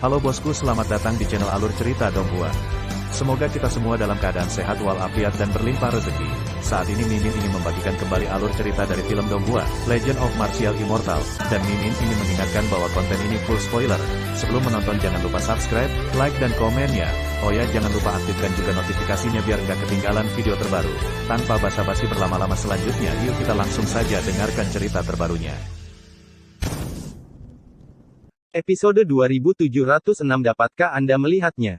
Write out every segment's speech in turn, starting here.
Halo bosku, selamat datang di channel Alur Cerita Donghua. Semoga kita semua dalam keadaan sehat walafiat dan berlimpah rezeki. Saat ini Mimin ingin membagikan kembali alur cerita dari film Donghua, Legend of Martial Immortal, dan Mimin ingin mengingatkan bahwa konten ini full spoiler. Sebelum menonton jangan lupa subscribe, like dan komen ya. Oh ya, jangan lupa aktifkan juga notifikasinya biar nggak ketinggalan video terbaru. Tanpa basa-basi berlama-lama selanjutnya, yuk kita langsung saja dengarkan cerita terbarunya. Episode 2706. Dapatkah Anda melihatnya?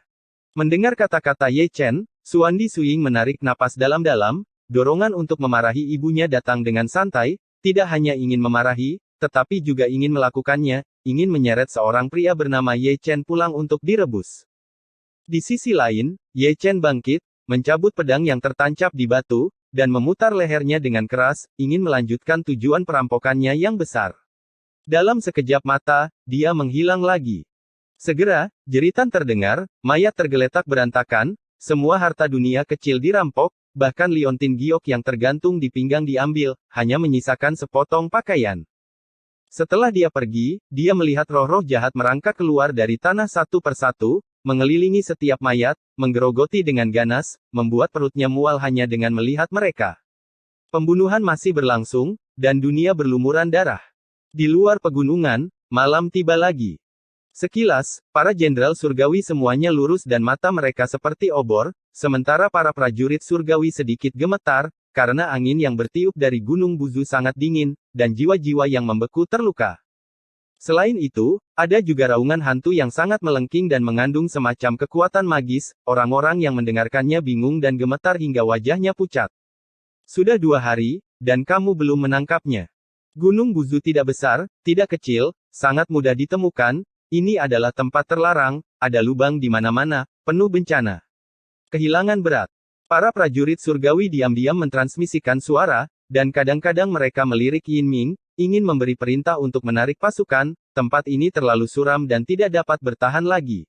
Mendengar kata-kata Ye Chen, Suandi Suying menarik napas dalam-dalam. Dorongan untuk memarahi ibunya datang dengan santai, tidak hanya ingin memarahi, tetapi juga ingin melakukannya, ingin menyeret seorang pria bernama Ye Chen pulang untuk direbus. Di sisi lain, Ye Chen bangkit, mencabut pedang yang tertancap di batu, dan memutar lehernya dengan keras, ingin melanjutkan tujuan perampokannya yang besar. Dalam sekejap mata, dia menghilang lagi. Segera, jeritan terdengar, mayat tergeletak berantakan, semua harta dunia kecil dirampok, bahkan liontin giok yang tergantung di pinggang diambil, hanya menyisakan sepotong pakaian. Setelah dia pergi, dia melihat roh-roh jahat merangkak keluar dari tanah satu persatu, mengelilingi setiap mayat, menggerogoti dengan ganas, membuat perutnya mual hanya dengan melihat mereka. Pembunuhan masih berlangsung, dan dunia berlumuran darah. Di luar pegunungan, malam tiba lagi. Sekilas, para jenderal surgawi semuanya lurus dan mata mereka seperti obor, sementara para prajurit surgawi sedikit gemetar, karena angin yang bertiup dari Gunung Buzu sangat dingin, dan jiwa-jiwa yang membeku terluka. Selain itu, ada juga raungan hantu yang sangat melengking dan mengandung semacam kekuatan magis, orang-orang yang mendengarkannya bingung dan gemetar hingga wajahnya pucat. Sudah 2 hari, dan kamu belum menangkapnya. Gunung Buzu tidak besar, tidak kecil, sangat mudah ditemukan, ini adalah tempat terlarang, ada lubang di mana-mana, penuh bencana. Kehilangan berat. Para prajurit surgawi diam-diam mentransmisikan suara, dan kadang-kadang mereka melirik Yin Ming, ingin memberi perintah untuk menarik pasukan, tempat ini terlalu suram dan tidak dapat bertahan lagi.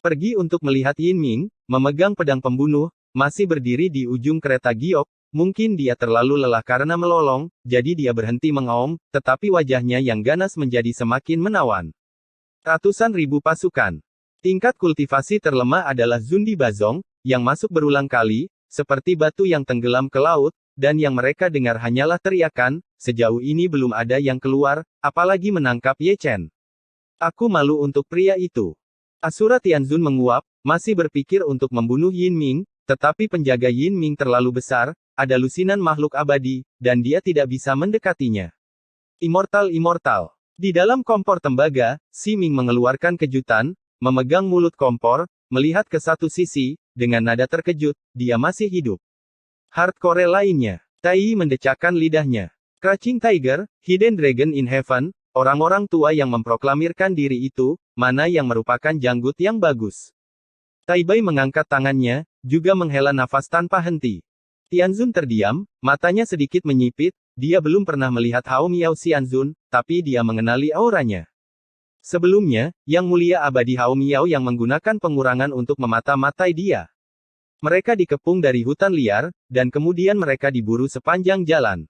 Pergi untuk melihat Yin Ming, memegang pedang pembunuh, masih berdiri di ujung kereta giok. Mungkin dia terlalu lelah karena melolong, jadi dia berhenti mengaum, tetapi wajahnya yang ganas menjadi semakin menawan. Ratusan ribu pasukan. Tingkat kultivasi terlemah adalah Zundi Bazong, yang masuk berulang kali, seperti batu yang tenggelam ke laut, dan yang mereka dengar hanyalah teriakan, sejauh ini belum ada yang keluar, apalagi menangkap Ye Chen. Aku malu untuk pria itu. Asura Tianzun menguap, masih berpikir untuk membunuh Yin Ming, tetapi penjaga Yin Ming terlalu besar, ada lusinan makhluk abadi, dan dia tidak bisa mendekatinya. Immortal. Di dalam kompor tembaga, Si Ming mengeluarkan kejutan, memegang mulut kompor, melihat ke satu sisi, dengan nada terkejut, dia masih hidup. Hardcore lainnya. Tai mendecakkan lidahnya. Crouching Tiger, Hidden Dragon in Heaven, orang-orang tua yang memproklamirkan diri itu, mana yang merupakan janggut yang bagus. Tai Bai mengangkat tangannya, juga menghela nafas tanpa henti. Tianzun terdiam, matanya sedikit menyipit, dia belum pernah melihat Hao Miao Xianzun, tapi dia mengenali auranya. Sebelumnya, Yang Mulia Abadi Hao Miao yang menggunakan pengurangan untuk memata-matai dia. Mereka dikepung dari hutan liar, dan kemudian mereka diburu sepanjang jalan.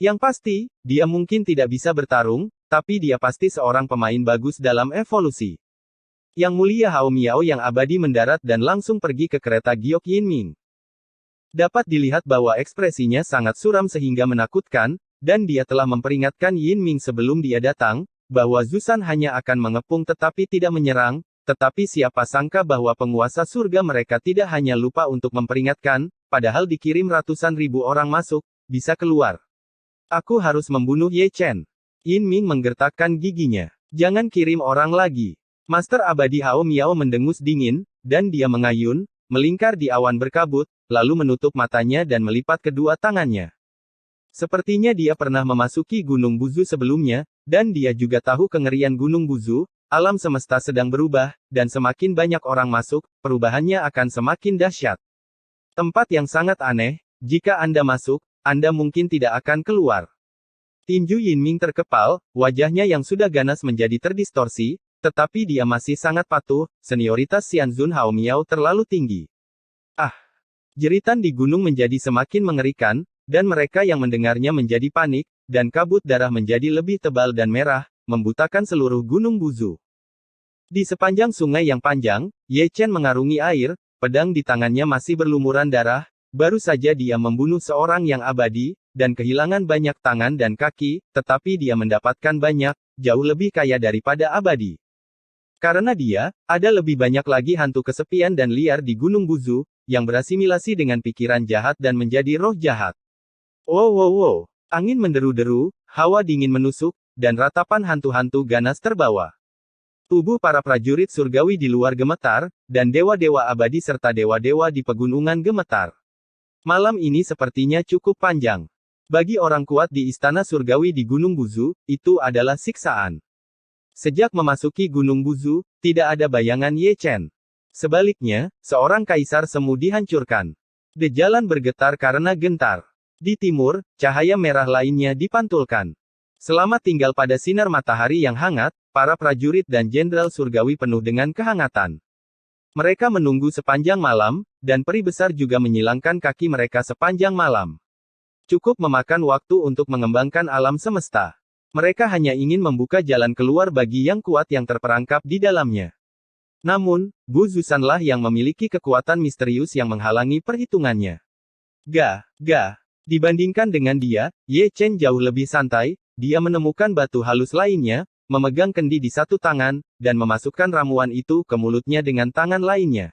Yang pasti, dia mungkin tidak bisa bertarung, tapi dia pasti seorang pemain bagus dalam evolusi. Yang Mulia Hao Miao yang abadi mendarat dan langsung pergi ke kereta giok Yin Ming. Dapat dilihat bahwa ekspresinya sangat suram sehingga menakutkan, dan dia telah memperingatkan Yin Ming sebelum dia datang, bahwa Zusan hanya akan mengepung tetapi tidak menyerang, tetapi siapa sangka bahwa penguasa surga mereka tidak hanya lupa untuk memperingatkan, padahal dikirim ratusan ribu orang masuk, bisa keluar. Aku harus membunuh Ye Chen. Yin Ming menggertakkan giginya. Jangan kirim orang lagi. Master Abadi Hao Miao mendengus dingin, dan dia mengayun, melingkar di awan berkabut, lalu menutup matanya dan melipat kedua tangannya. Sepertinya dia pernah memasuki Gunung Buzu sebelumnya, dan dia juga tahu kengerian Gunung Buzu, alam semesta sedang berubah, dan semakin banyak orang masuk, perubahannya akan semakin dahsyat. Tempat yang sangat aneh, jika Anda masuk, Anda mungkin tidak akan keluar. Tinju Yin Ming terkepal, wajahnya yang sudah ganas menjadi terdistorsi, tetapi dia masih sangat patuh, senioritas Xianzun Hao Miao terlalu tinggi. Ah! Jeritan di gunung menjadi semakin mengerikan, dan mereka yang mendengarnya menjadi panik, dan kabut darah menjadi lebih tebal dan merah, membutakan seluruh Gunung Buzu. Di sepanjang sungai yang panjang, Ye Chen mengarungi air, pedang di tangannya masih berlumuran darah, baru saja dia membunuh seorang yang abadi, dan kehilangan banyak tangan dan kaki, tetapi dia mendapatkan banyak, jauh lebih kaya daripada abadi. Karena dia, ada lebih banyak lagi hantu kesepian dan liar di Gunung Buzu, yang berasimilasi dengan pikiran jahat dan menjadi roh jahat. Wow wow wow, angin menderu-deru, hawa dingin menusuk, dan ratapan hantu-hantu ganas terbawa. Tubuh para prajurit surgawi di luar gemetar, dan dewa-dewa abadi serta dewa-dewa di pegunungan gemetar. Malam ini sepertinya cukup panjang. Bagi orang kuat di istana surgawi di Gunung Buzu, itu adalah siksaan. Sejak memasuki Gunung Buzu, tidak ada bayangan Ye Chen. Sebaliknya, seorang kaisar semu dihancurkan. Jalan bergetar karena gentar. Di timur, cahaya merah lainnya dipantulkan. Selamat tinggal pada sinar matahari yang hangat, para prajurit dan jenderal surgawi penuh dengan kehangatan. Mereka menunggu sepanjang malam, dan peri besar juga menyilangkan kaki mereka sepanjang malam. Cukup memakan waktu untuk mengembangkan alam semesta. Mereka hanya ingin membuka jalan keluar bagi yang kuat yang terperangkap di dalamnya. Namun, Bu Zusanlah yang memiliki kekuatan misterius yang menghalangi perhitungannya. Dibandingkan dengan dia, Ye Chen jauh lebih santai. Dia menemukan batu halus lainnya, memegang kendi di satu tangan, dan memasukkan ramuan itu ke mulutnya dengan tangan lainnya.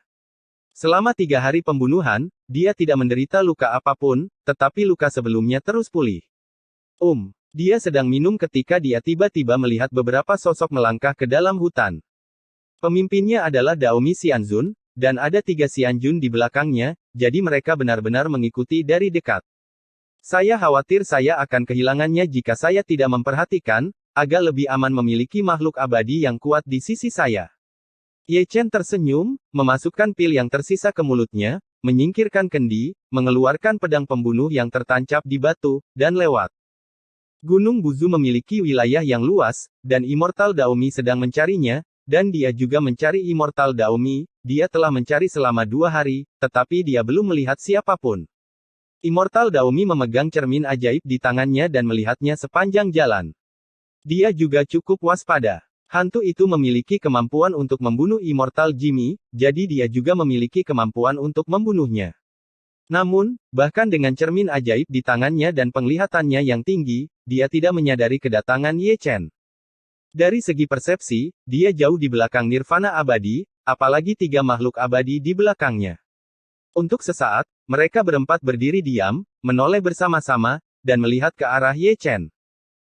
Selama 3 hari pembunuhan, dia tidak menderita luka apapun, tetapi luka sebelumnya terus pulih. Dia sedang minum ketika dia tiba-tiba melihat beberapa sosok melangkah ke dalam hutan. Pemimpinnya adalah Daomi Xianzun, dan ada 3 Xianjun di belakangnya, jadi mereka benar-benar mengikuti dari dekat. Saya khawatir saya akan kehilangannya jika saya tidak memperhatikan, agak lebih aman memiliki makhluk abadi yang kuat di sisi saya. Ye Chen tersenyum, memasukkan pil yang tersisa ke mulutnya, menyingkirkan kendi, mengeluarkan pedang pembunuh yang tertancap di batu, dan lewat. Gunung Buzu memiliki wilayah yang luas, dan Immortal Daomi sedang mencarinya, dan dia juga mencari Immortal Daomi. Dia telah mencari selama 2 hari, tetapi dia belum melihat siapapun. Immortal Daomi memegang cermin ajaib di tangannya dan melihatnya sepanjang jalan. Dia juga cukup waspada. Hantu itu memiliki kemampuan untuk membunuh Immortal Jimmy, jadi dia juga memiliki kemampuan untuk membunuhnya. Namun, bahkan dengan cermin ajaib di tangannya dan penglihatannya yang tinggi, dia tidak menyadari kedatangan Ye Chen. Dari segi persepsi, dia jauh di belakang Nirvana abadi, apalagi 3 makhluk abadi di belakangnya. Untuk sesaat, mereka berempat berdiri diam, menoleh bersama-sama, dan melihat ke arah Ye Chen.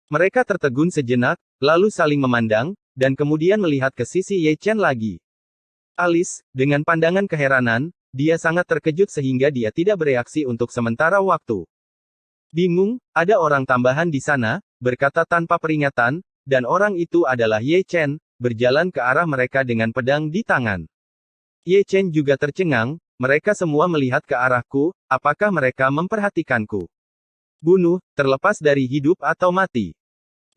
Mereka tertegun sejenak, lalu saling memandang, dan kemudian melihat ke sisi Ye Chen lagi. Alis, dengan pandangan keheranan, dia sangat terkejut sehingga dia tidak bereaksi untuk sementara waktu. Bingung, ada orang tambahan di sana, berkata tanpa peringatan, dan orang itu adalah Ye Chen, berjalan ke arah mereka dengan pedang di tangan. Ye Chen juga tercengang. Mereka semua melihat ke arahku, apakah mereka memperhatikanku? Bunuh, terlepas dari hidup atau mati.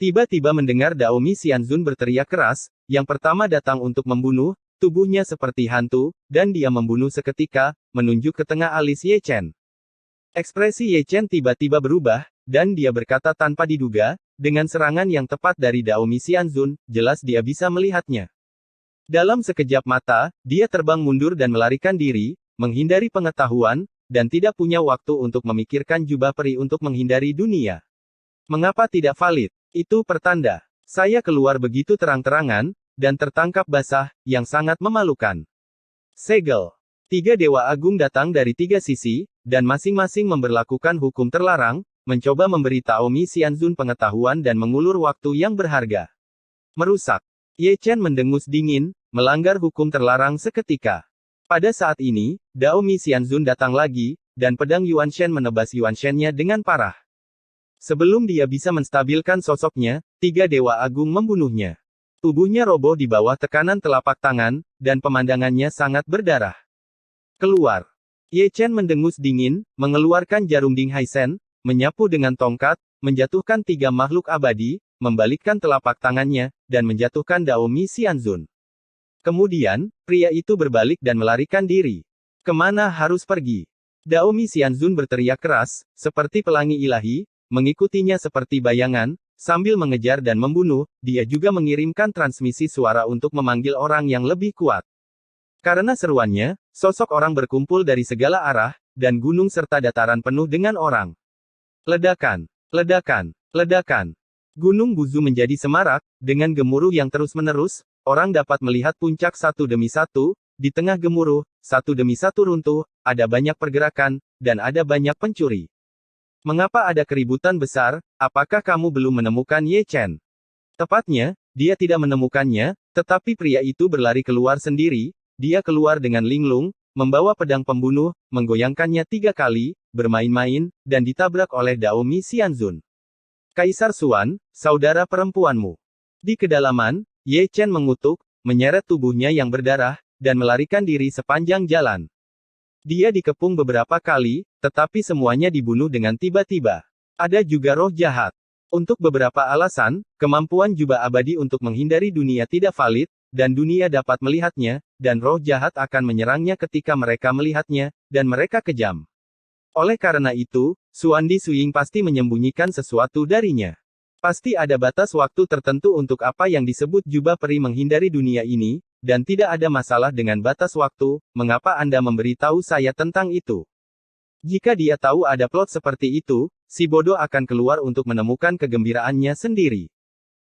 Tiba-tiba mendengar Daomi Xianzun berteriak keras, yang pertama datang untuk membunuh, tubuhnya seperti hantu, dan dia membunuh seketika, menunjuk ke tengah alis Ye Chen. Ekspresi Ye Chen tiba-tiba berubah, dan dia berkata tanpa diduga, dengan serangan yang tepat dari Daomi Xianzun, jelas dia bisa melihatnya. Dalam sekejap mata, dia terbang mundur dan melarikan diri, menghindari pengetahuan, dan tidak punya waktu untuk memikirkan jubah peri untuk menghindari dunia. Mengapa tidak valid? Itu pertanda. Saya keluar begitu terang-terangan, dan tertangkap basah, yang sangat memalukan. Segel. 3 dewa agung datang dari 3 sisi, dan masing-masing memberlakukan hukum terlarang, mencoba memberi Daomi Xianzun pengetahuan dan mengulur waktu yang berharga. Merusak. Ye Chen mendengus dingin, melanggar hukum terlarang seketika. Pada saat ini, Daomi Xianzun datang lagi, dan pedang Yuanshen menebas Yuanshennya dengan parah. Sebelum dia bisa menstabilkan sosoknya, 3 dewa agung membunuhnya. Tubuhnya roboh di bawah tekanan telapak tangan, dan pemandangannya sangat berdarah. Keluar. Ye Chen mendengus dingin, mengeluarkan jarum Ding Haisen, menyapu dengan tongkat, menjatuhkan 3 makhluk abadi, membalikkan telapak tangannya, dan menjatuhkan Daomi Xianzun. Kemudian, pria itu berbalik dan melarikan diri. Kemana harus pergi? Daomi Xianzun berteriak keras, seperti pelangi ilahi, mengikutinya seperti bayangan, Sambil mengejar dan membunuh, dia juga mengirimkan transmisi suara untuk memanggil orang yang lebih kuat. Karena seruannya, sosok orang berkumpul dari segala arah, dan gunung serta dataran penuh dengan orang. Ledakan, ledakan, ledakan. Gunung Buzu menjadi semarak, dengan gemuruh yang terus-menerus, orang dapat melihat puncak satu demi satu, di tengah gemuruh, satu demi satu runtuh, ada banyak pergerakan, dan ada banyak pencuri. Mengapa ada keributan besar? Apakah kamu belum menemukan Ye Chen? Tepatnya, dia tidak menemukannya, tetapi pria itu berlari keluar sendiri, dia keluar dengan linglung, membawa pedang pembunuh, menggoyangkannya 3 kali, bermain-main, dan ditabrak oleh Daomi Xianzun. Kaisar Xuan, saudara perempuanmu. Di kedalaman, Ye Chen mengutuk, menyeret tubuhnya yang berdarah, dan melarikan diri sepanjang jalan. Dia dikepung beberapa kali, tetapi semuanya dibunuh dengan tiba-tiba. Ada juga roh jahat. Untuk beberapa alasan, kemampuan jubah abadi untuk menghindari dunia tidak valid, dan dunia dapat melihatnya, dan roh jahat akan menyerangnya ketika mereka melihatnya, dan mereka kejam. Oleh karena itu, Xuandi Suying pasti menyembunyikan sesuatu darinya. Pasti ada batas waktu tertentu untuk apa yang disebut jubah peri menghindari dunia ini, dan tidak ada masalah dengan batas waktu. Mengapa Anda memberitahu saya tentang itu? Jika dia tahu ada plot seperti itu, si bodoh akan keluar untuk menemukan kegembiraannya sendiri.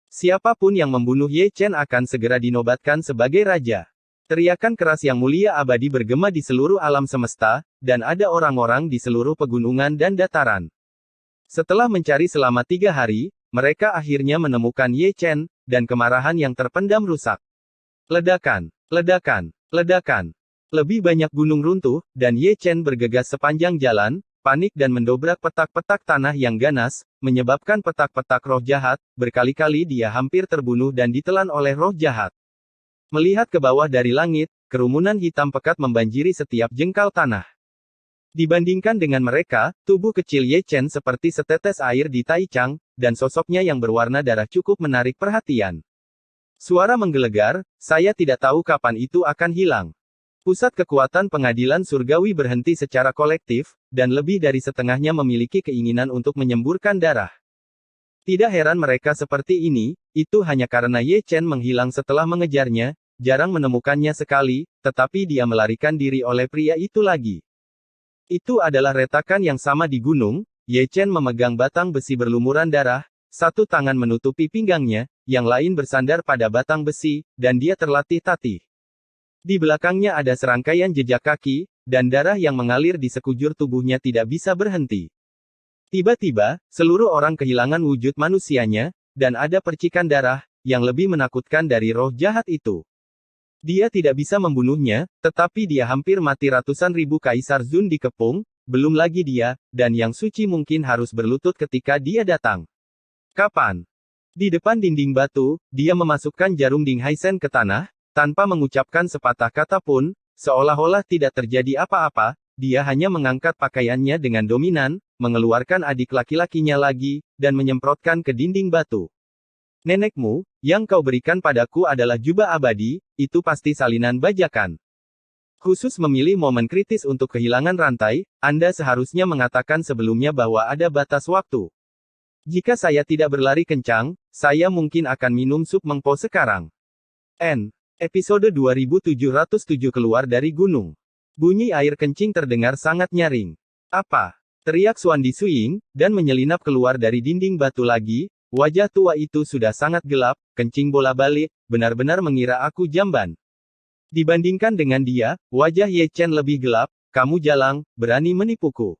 Siapapun yang membunuh Ye Chen akan segera dinobatkan sebagai raja. Teriakan keras yang mulia abadi bergema di seluruh alam semesta, dan ada orang-orang di seluruh pegunungan dan dataran. Setelah mencari selama 3 hari, mereka akhirnya menemukan Ye Chen, dan kemarahan yang terpendam rusak. Ledakan, ledakan, ledakan. Lebih banyak gunung runtuh, dan Ye Chen bergegas sepanjang jalan, panik dan mendobrak petak-petak tanah yang ganas, menyebabkan petak-petak roh jahat, berkali-kali dia hampir terbunuh dan ditelan oleh roh jahat. Melihat ke bawah dari langit, kerumunan hitam pekat membanjiri setiap jengkal tanah. Dibandingkan dengan mereka, tubuh kecil Ye Chen seperti setetes air di Taichang, dan sosoknya yang berwarna darah cukup menarik perhatian. Suara menggelegar, saya tidak tahu kapan itu akan hilang. Pusat kekuatan pengadilan surgawi berhenti secara kolektif, dan lebih dari setengahnya memiliki keinginan untuk menyemburkan darah. Tidak heran mereka seperti ini, itu hanya karena Ye Chen menghilang setelah mengejarnya, jarang menemukannya sekali, tetapi dia melarikan diri oleh pria itu lagi. Itu adalah retakan yang sama di gunung. Ye Chen memegang batang besi berlumuran darah, satu tangan menutupi pinggangnya, yang lain bersandar pada batang besi, dan dia terlatih-tatih. Di belakangnya ada serangkaian jejak kaki, dan darah yang mengalir di sekujur tubuhnya tidak bisa berhenti. Tiba-tiba, seluruh orang kehilangan wujud manusianya, dan ada percikan darah, yang lebih menakutkan dari roh jahat itu. Dia tidak bisa membunuhnya, tetapi dia hampir mati. Ratusan ribu Kaisar Zun dikepung, belum lagi dia, dan yang suci mungkin harus berlutut ketika dia datang. Kapan? Di depan dinding batu, dia memasukkan jarum Ding Haisen ke tanah, tanpa mengucapkan sepatah kata pun, seolah-olah tidak terjadi apa-apa, dia hanya mengangkat pakaiannya dengan dominan, mengeluarkan adik laki-lakinya lagi, dan menyemprotkan ke dinding batu. Nenekmu, yang kau berikan padaku adalah jubah abadi, itu pasti salinan bajakan. Khusus memilih momen kritis untuk kehilangan rantai, Anda seharusnya mengatakan sebelumnya bahwa ada batas waktu. Jika saya tidak berlari kencang, saya mungkin akan minum sup mengpo sekarang. Episode 2707 keluar dari gunung. Bunyi air kencing terdengar sangat nyaring. Apa? Teriak Xuandi Suying, dan menyelinap keluar dari dinding batu lagi. Wajah tua itu sudah sangat gelap, kencing bola balik, benar-benar mengira aku jamban. Dibandingkan dengan dia, wajah Ye Chen lebih gelap. Kamu jalang, berani menipuku.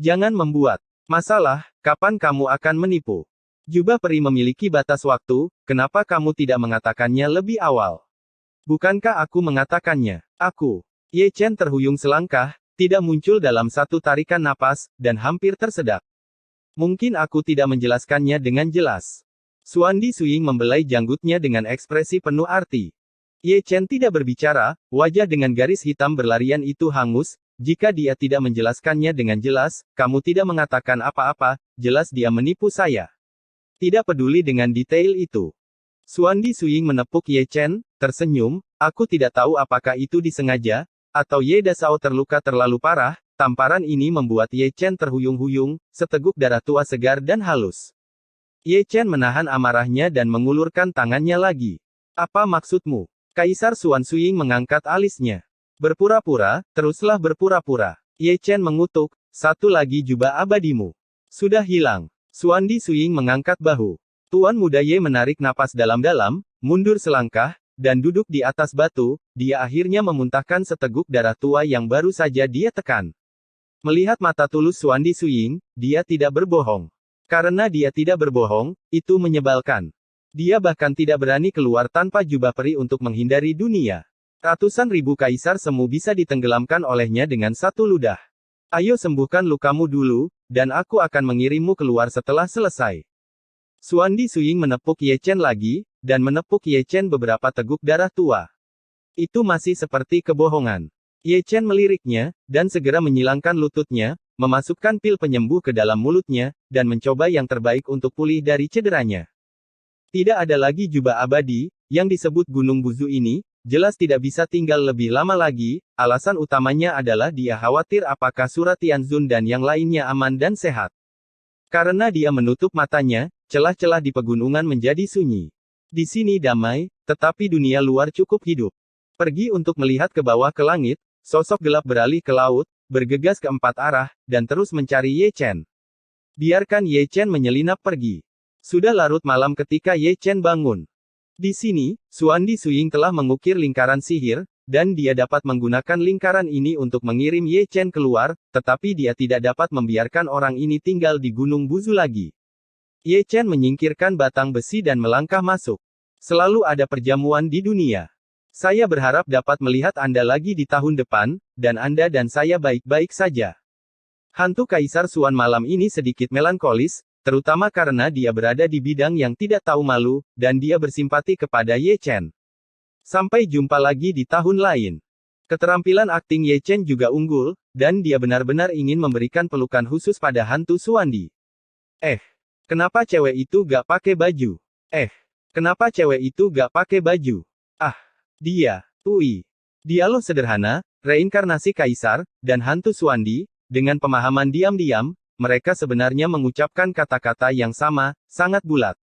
Jangan membuat masalah. Kapan kamu akan menipu? Jubah peri memiliki batas waktu, kenapa kamu tidak mengatakannya lebih awal? Bukankah aku mengatakannya? Aku. Ye Chen terhuyung selangkah, tidak muncul dalam satu tarikan napas, dan hampir tersedak. Mungkin aku tidak menjelaskannya dengan jelas. Xuandi Suying membelai janggutnya dengan ekspresi penuh arti. Ye Chen tidak berbicara, wajah dengan garis hitam berlarian itu hangus. Jika dia tidak menjelaskannya dengan jelas, kamu tidak mengatakan apa-apa, jelas dia menipu saya. Tidak peduli dengan detail itu. Xuandi Suying menepuk Ye Chen, tersenyum, aku tidak tahu apakah itu disengaja, atau Ye Dasao terluka terlalu parah. Tamparan ini membuat Ye Chen terhuyung-huyung, seteguk darah tua segar dan halus. Ye Chen menahan amarahnya dan mengulurkan tangannya lagi. Apa maksudmu? Kaisar Xuan Suying mengangkat alisnya. Berpura-pura, teruslah berpura-pura. Ye Chen mengutuk, satu lagi jubah abadimu. Sudah hilang. Xuandi Suying mengangkat bahu. Tuan Muda Ye menarik napas dalam-dalam, mundur selangkah, dan duduk di atas batu, dia akhirnya memuntahkan seteguk darah tua yang baru saja dia tekan. Melihat mata tulus Xuandi Suying, dia tidak berbohong. Karena dia tidak berbohong, itu menyebalkan. Dia bahkan tidak berani keluar tanpa jubah peri untuk menghindari dunia. Ratusan ribu kaisar semu bisa ditenggelamkan olehnya dengan satu ludah. Ayo sembuhkan lukamu dulu, dan aku akan mengirimmu keluar setelah selesai. Xuandi Suying menepuk Ye Chen lagi, dan menepuk Ye Chen beberapa teguk darah tua. Itu masih seperti kebohongan. Ye Chen meliriknya, dan segera menyilangkan lututnya, memasukkan pil penyembuh ke dalam mulutnya, dan mencoba yang terbaik untuk pulih dari cederanya. Tidak ada lagi jubah abadi, yang disebut Gunung Buzu ini, jelas tidak bisa tinggal lebih lama lagi, alasan utamanya adalah dia khawatir apakah Surat Tianzun dan yang lainnya aman dan sehat. Karena dia menutup matanya, celah-celah di pegunungan menjadi sunyi. Di sini damai, tetapi dunia luar cukup hidup. Pergi untuk melihat ke bawah ke langit, sosok gelap beralih ke laut, bergegas ke empat arah, dan terus mencari Ye Chen. Biarkan Ye Chen menyelinap pergi. Sudah larut malam ketika Ye Chen bangun. Di sini, Xuandi Suying telah mengukir lingkaran sihir, dan dia dapat menggunakan lingkaran ini untuk mengirim Ye Chen keluar, tetapi dia tidak dapat membiarkan orang ini tinggal di Gunung Buzu lagi. Ye Chen menyingkirkan batang besi dan melangkah masuk. Selalu ada perjamuan di dunia. Saya berharap dapat melihat Anda lagi di tahun depan, dan Anda dan saya baik-baik saja. Hantu Kaisar Xuan malam ini sedikit melankolis, terutama karena dia berada di bidang yang tidak tahu malu, dan dia bersimpati kepada Ye Chen. Sampai jumpa lagi di tahun lain. Keterampilan akting Ye Chen juga unggul, dan dia benar-benar ingin memberikan pelukan khusus pada hantu Xuandi. Kenapa cewek itu gak pakai baju? Kenapa cewek itu gak pakai baju? Dia loh sederhana, reinkarnasi kaisar, dan hantu Xuandi, dengan pemahaman diam-diam, mereka sebenarnya mengucapkan kata-kata yang sama, sangat bulat.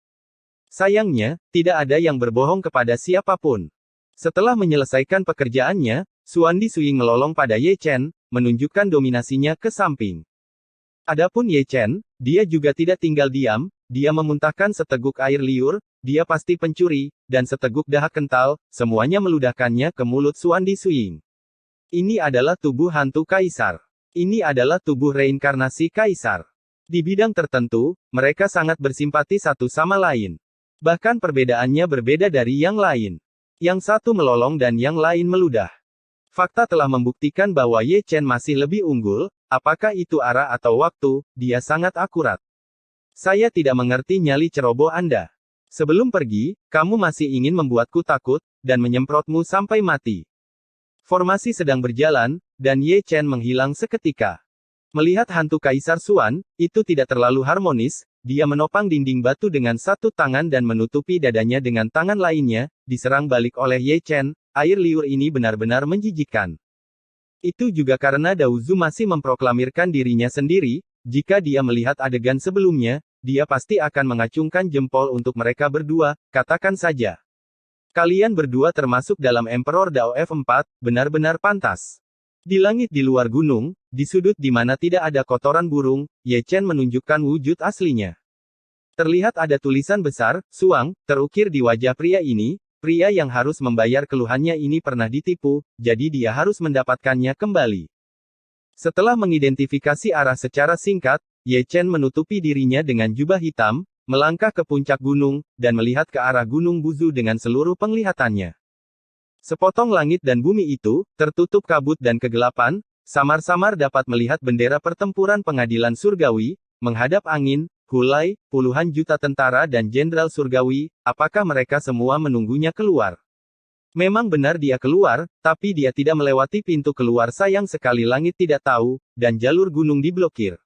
Sayangnya, tidak ada yang berbohong kepada siapapun. Setelah menyelesaikan pekerjaannya, Xuandi Suying melolong pada Ye Chen, menunjukkan dominasinya ke samping. Adapun Ye Chen, dia juga tidak tinggal diam, dia memuntahkan seteguk air liur, dia pasti pencuri, dan seteguk dahak kental, semuanya meludahkannya ke mulut Xuandi Suying. Ini adalah tubuh hantu kaisar. Ini adalah tubuh reinkarnasi kaisar. Di bidang tertentu, mereka sangat bersimpati satu sama lain. Bahkan perbedaannya berbeda dari yang lain. Yang satu melolong dan yang lain meludah. Fakta telah membuktikan bahwa Ye Chen masih lebih unggul, apakah itu arah atau waktu, dia sangat akurat. Saya tidak mengerti nyali ceroboh Anda. Sebelum pergi, kamu masih ingin membuatku takut, dan menyemprotmu sampai mati. Formasi sedang berjalan, dan Ye Chen menghilang seketika. Melihat hantu Kaisar Xuan, itu tidak terlalu harmonis, dia menopang dinding batu dengan satu tangan dan menutupi dadanya dengan tangan lainnya, diserang balik oleh Ye Chen, air liur ini benar-benar menjijikkan. Itu juga karena Daozu masih memproklamirkan dirinya sendiri, jika dia melihat adegan sebelumnya, dia pasti akan mengacungkan jempol untuk mereka berdua, katakan saja. Kalian berdua termasuk dalam Emperor Dao F4, benar-benar pantas. Di langit di luar gunung, di sudut di mana tidak ada kotoran burung, Ye Chen menunjukkan wujud aslinya. Terlihat ada tulisan besar, Suang, terukir di wajah pria ini, pria yang harus membayar keluhannya ini pernah ditipu, jadi dia harus mendapatkannya kembali. Setelah mengidentifikasi arah secara singkat, Ye Chen menutupi dirinya dengan jubah hitam, melangkah ke puncak gunung, dan melihat ke arah Gunung Buzu dengan seluruh penglihatannya. Sepotong langit dan bumi itu, tertutup kabut dan kegelapan, samar-samar dapat melihat bendera pertempuran pengadilan surgawi, menghadap angin, hulai, puluhan juta tentara dan jenderal surgawi, apakah mereka semua menunggunya keluar? Memang benar dia keluar, tapi dia tidak melewati pintu keluar sayang sekali langit tidak tahu, dan jalur gunung diblokir.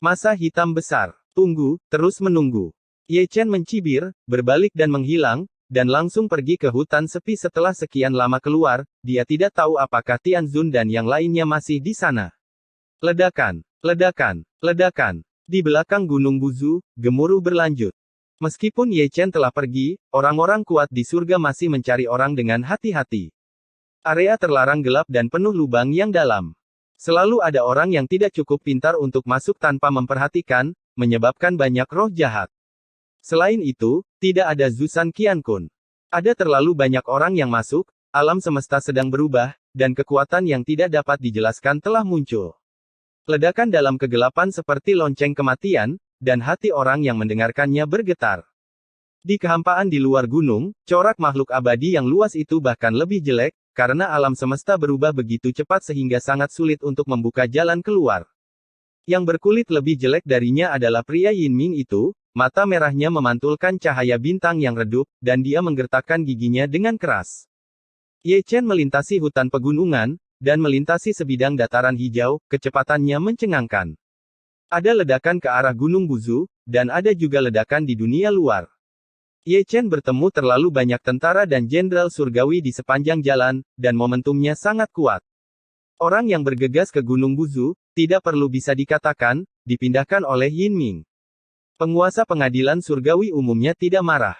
Masa hitam besar. Tunggu, terus menunggu. Ye Chen mencibir, berbalik dan menghilang, dan langsung pergi ke hutan sepi setelah sekian lama keluar, dia tidak tahu apakah Tianzun dan yang lainnya masih di sana. Ledakan, ledakan, ledakan. Di belakang Gunung Buzu, gemuruh berlanjut. Meskipun Ye Chen telah pergi, orang-orang kuat di surga masih mencari orang dengan hati-hati. Area terlarang gelap dan penuh lubang yang dalam. Selalu ada orang yang tidak cukup pintar untuk masuk tanpa memperhatikan, menyebabkan banyak roh jahat. Selain itu, tidak ada Zusan Qiankun. Ada terlalu banyak orang yang masuk, alam semesta sedang berubah, dan kekuatan yang tidak dapat dijelaskan telah muncul. Ledakan dalam kegelapan seperti lonceng kematian, dan hati orang yang mendengarkannya bergetar. Di kehampaan di luar gunung, corak makhluk abadi yang luas itu bahkan lebih jelek, karena alam semesta berubah begitu cepat sehingga sangat sulit untuk membuka jalan keluar. Yang berkulit lebih jelek darinya adalah pria Yinming itu, mata merahnya memantulkan cahaya bintang yang redup, dan dia menggertakkan giginya dengan keras. Ye Chen melintasi hutan pegunungan, dan melintasi sebidang dataran hijau, kecepatannya mencengangkan. Ada ledakan ke arah Gunung Buzu, dan ada juga ledakan di dunia luar. Ye Chen bertemu terlalu banyak tentara dan jenderal surgawi di sepanjang jalan, dan momentumnya sangat kuat. Orang yang bergegas ke Gunung Buzu, tidak perlu bisa dikatakan, dipindahkan oleh Yinming. Penguasa pengadilan surgawi umumnya tidak marah.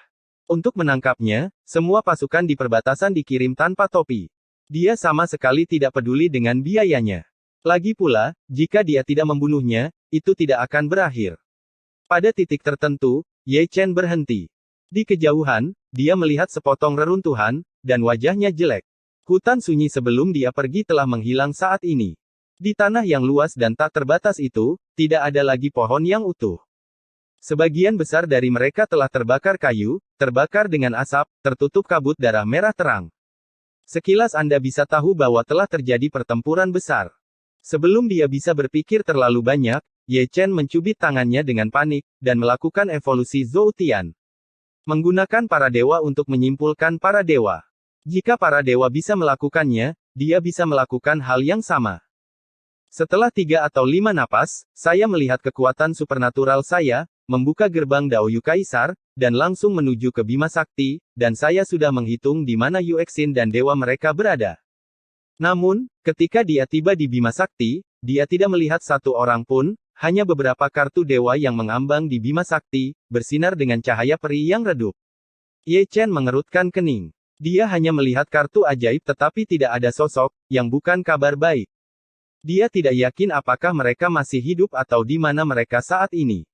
Untuk menangkapnya, semua pasukan di perbatasan dikirim tanpa topi. Dia sama sekali tidak peduli dengan biayanya. Lagi pula, jika dia tidak membunuhnya, itu tidak akan berakhir. Pada titik tertentu, Ye Chen berhenti. Di kejauhan, dia melihat sepotong reruntuhan, dan wajahnya jelek. Hutan sunyi sebelum dia pergi telah menghilang saat ini. Di tanah yang luas dan tak terbatas itu, tidak ada lagi pohon yang utuh. Sebagian besar dari mereka telah terbakar kayu, terbakar dengan asap, tertutup kabut darah merah terang. Sekilas Anda bisa tahu bahwa telah terjadi pertempuran besar. Sebelum dia bisa berpikir terlalu banyak, Ye Chen mencubit tangannya dengan panik, dan melakukan evolusi Zhou Tian. Menggunakan para dewa untuk menyimpulkan para dewa. Jika para dewa bisa melakukannya, dia bisa melakukan hal yang sama. Setelah 3 atau 5 napas, saya melihat kekuatan supernatural saya, membuka gerbang Dao Yu Kaisar, dan langsung menuju ke Bima Sakti, dan saya sudah menghitung di mana Yuexin dan dewa mereka berada. Namun, ketika dia tiba di Bima Sakti, dia tidak melihat satu orang pun, hanya beberapa kartu dewa yang mengambang di Bima Sakti, bersinar dengan cahaya peri yang redup. Ye Chen mengerutkan kening. Dia hanya melihat kartu ajaib tetapi tidak ada sosok, yang bukan kabar baik. Dia tidak yakin apakah mereka masih hidup atau di mana mereka saat ini.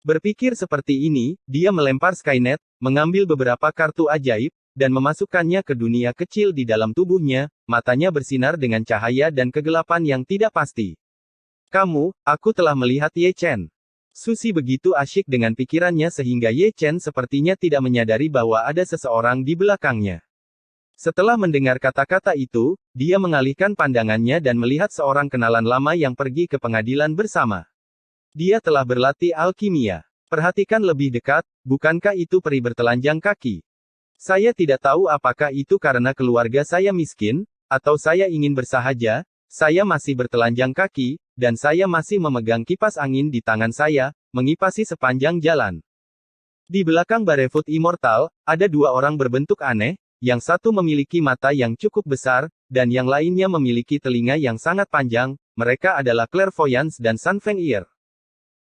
Berpikir seperti ini, dia melempar Skynet, mengambil beberapa kartu ajaib, dan memasukkannya ke dunia kecil di dalam tubuhnya, matanya bersinar dengan cahaya dan kegelapan yang tidak pasti. Aku telah melihat Ye Chen. Susi begitu asyik dengan pikirannya sehingga Ye Chen sepertinya tidak menyadari bahwa ada seseorang di belakangnya. Setelah mendengar kata-kata itu, dia mengalihkan pandangannya dan melihat seorang kenalan lama yang pergi ke pengadilan bersama. Dia telah berlatih alkimia. Perhatikan lebih dekat, bukankah itu peri bertelanjang kaki? Saya tidak tahu apakah itu karena keluarga saya miskin, atau saya ingin bersahaja, saya masih bertelanjang kaki, dan saya masih memegang kipas angin di tangan saya, mengipasi sepanjang jalan. Di belakang Barefoot Immortal, ada 2 orang berbentuk aneh, yang satu memiliki mata yang cukup besar, dan yang lainnya memiliki telinga yang sangat panjang, mereka adalah Clairvoyance dan Sun Feng Ear.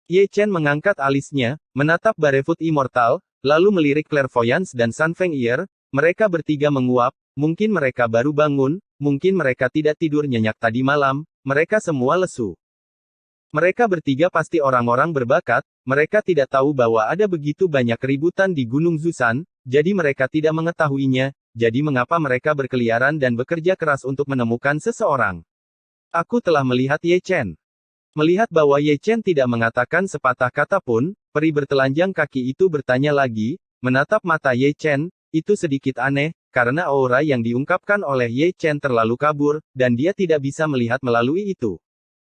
Ye Chen mengangkat alisnya, menatap Barefoot Immortal, lalu melirik Clairvoyance dan Sun Feng Ear, mereka bertiga menguap, mungkin mereka baru bangun, mungkin mereka tidak tidur nyenyak tadi malam, mereka semua lesu. Mereka bertiga pasti orang-orang berbakat, mereka tidak tahu bahwa ada begitu banyak keributan di Gunung Zusan, jadi mereka tidak mengetahuinya, jadi mengapa mereka berkeliaran dan bekerja keras untuk menemukan seseorang. Aku telah melihat Ye Chen. Melihat bahwa Ye Chen tidak mengatakan sepatah kata pun, peri bertelanjang kaki itu bertanya lagi, menatap mata Ye Chen, itu sedikit aneh, karena aura yang diungkapkan oleh Ye Chen terlalu kabur, dan dia tidak bisa melihat melalui itu.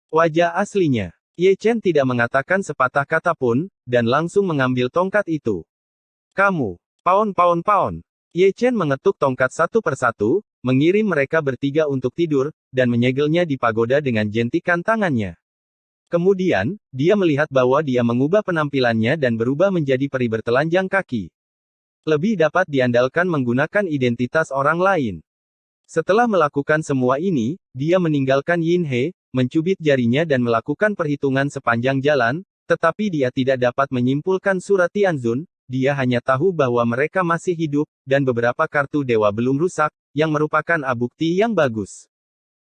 Wajah aslinya. Ye Chen tidak mengatakan sepatah kata pun, dan langsung mengambil tongkat itu. Paon. Ye Chen mengetuk tongkat satu persatu, mengirim mereka bertiga untuk tidur, dan menyegelnya di pagoda dengan jentikan tangannya. Kemudian, dia melihat bahwa dia mengubah penampilannya dan berubah menjadi peri bertelanjang kaki. Lebih dapat diandalkan menggunakan identitas orang lain. Setelah melakukan semua ini, dia meninggalkan Yin He, mencubit jarinya dan melakukan perhitungan sepanjang jalan, tetapi dia tidak dapat menyimpulkan surat Tianzun, dia hanya tahu bahwa mereka masih hidup, dan beberapa kartu dewa belum rusak, yang merupakan bukti yang bagus.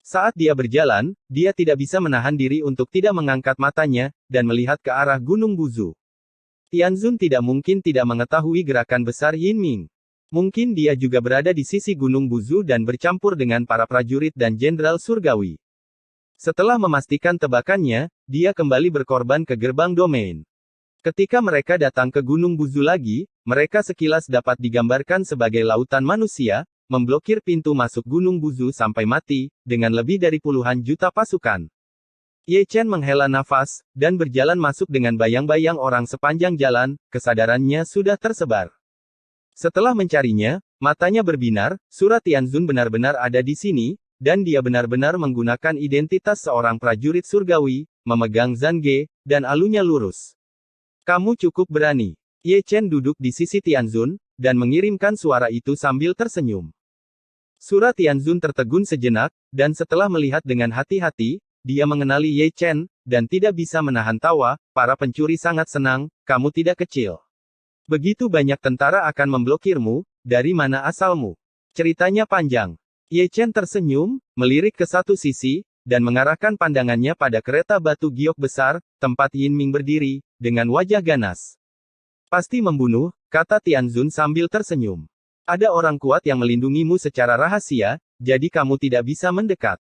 Saat dia berjalan, dia tidak bisa menahan diri untuk tidak mengangkat matanya, dan melihat ke arah Gunung Buzu. Tianzun tidak mungkin tidak mengetahui gerakan besar Yin Ming. Mungkin dia juga berada di sisi Gunung Buzu dan bercampur dengan para prajurit dan jenderal surgawi. Setelah memastikan tebakannya, dia kembali berkorban ke gerbang domain. Ketika mereka datang ke Gunung Buzu lagi, mereka sekilas dapat digambarkan sebagai lautan manusia, memblokir pintu masuk Gunung Buzu sampai mati, dengan lebih dari puluhan juta pasukan. Ye Chen menghela nafas, dan berjalan masuk dengan bayang-bayang orang sepanjang jalan, kesadarannya sudah tersebar. Setelah mencarinya, matanya berbinar, surat Tianzun benar-benar ada di sini, dan dia benar-benar menggunakan identitas seorang prajurit surgawi, memegang Zange, dan alunya lurus. Kamu cukup berani. Ye Chen duduk di sisi Tianzun, dan mengirimkan suara itu sambil tersenyum. Surat Tianzun tertegun sejenak, dan setelah melihat dengan hati-hati, dia mengenali Ye Chen, dan tidak bisa menahan tawa. Para pencuri sangat senang, kamu tidak kecil. Begitu banyak tentara akan memblokirmu, dari mana asalmu? Ceritanya panjang. Ye Chen tersenyum, melirik ke satu sisi, dan mengarahkan pandangannya pada kereta batu giok besar, tempat Yin Ming berdiri, dengan wajah ganas. Pasti membunuh, kata Tianzun sambil tersenyum. Ada orang kuat yang melindungimu secara rahasia, jadi kamu tidak bisa mendekat.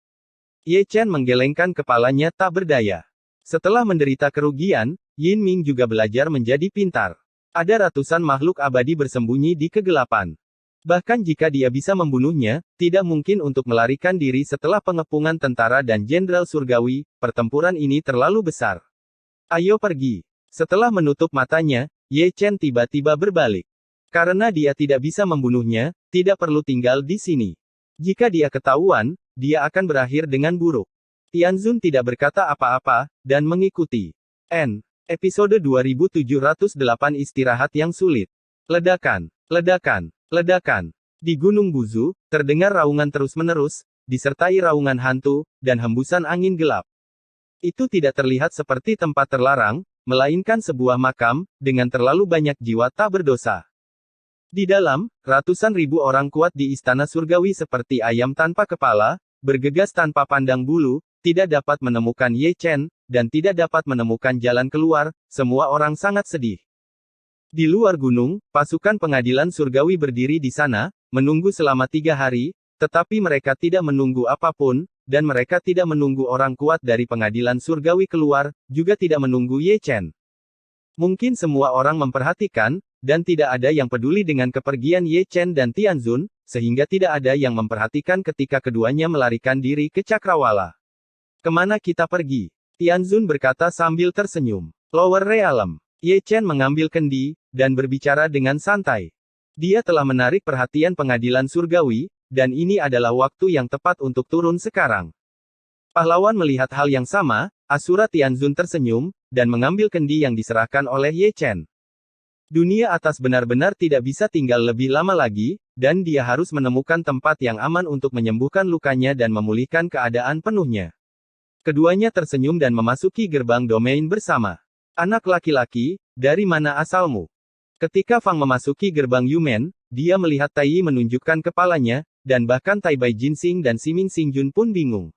Ye Chen menggelengkan kepalanya tak berdaya. Setelah menderita kerugian, Yin Ming juga belajar menjadi pintar. Ada ratusan makhluk abadi bersembunyi di kegelapan. Bahkan jika dia bisa membunuhnya, tidak mungkin untuk melarikan diri setelah pengepungan tentara dan jenderal surgawi, pertempuran ini terlalu besar. Ayo pergi. Setelah menutup matanya, Ye Chen tiba-tiba berbalik. Karena dia tidak bisa membunuhnya, tidak perlu tinggal di sini. Jika dia ketahuan, dia akan berakhir dengan buruk. Tianzun tidak berkata apa-apa, dan mengikuti. Episode 2708 Istirahat yang Sulit. Ledakan, ledakan, ledakan. Di Gunung Buzu, terdengar raungan terus-menerus, disertai raungan hantu, dan hembusan angin gelap. Itu tidak terlihat seperti tempat terlarang, melainkan sebuah makam, dengan terlalu banyak jiwa tak berdosa. Di dalam, ratusan ribu orang kuat di istana surgawi seperti ayam tanpa kepala, bergegas tanpa pandang bulu, tidak dapat menemukan Ye Chen, dan tidak dapat menemukan jalan keluar, semua orang sangat sedih. Di luar gunung, pasukan pengadilan surgawi berdiri di sana, menunggu selama 3 hari, tetapi mereka tidak menunggu apapun, dan mereka tidak menunggu orang kuat dari pengadilan surgawi keluar, juga tidak menunggu Ye Chen. Mungkin semua orang memperhatikan, dan tidak ada yang peduli dengan kepergian Ye Chen dan Tianzun, sehingga tidak ada yang memperhatikan ketika keduanya melarikan diri ke Cakrawala. Kemana kita pergi? Tianzun berkata sambil tersenyum. Lower Realm. Ye Chen mengambil kendi, dan berbicara dengan santai. Dia telah menarik perhatian pengadilan surgawi, dan ini adalah waktu yang tepat untuk turun sekarang. Pahlawan melihat hal yang sama, Asura Tianzun tersenyum, dan mengambil kendi yang diserahkan oleh Ye Chen. Dunia atas benar-benar tidak bisa tinggal lebih lama lagi, dan dia harus menemukan tempat yang aman untuk menyembuhkan lukanya dan memulihkan keadaan penuhnya. Keduanya tersenyum dan memasuki gerbang domain bersama. Anak laki-laki, dari mana asalmu? Ketika Fang memasuki gerbang Yumen, dia melihat Tai Yi menunjukkan kepalanya, dan bahkan Tai Bai Jinsing dan Siming Xingjun pun bingung.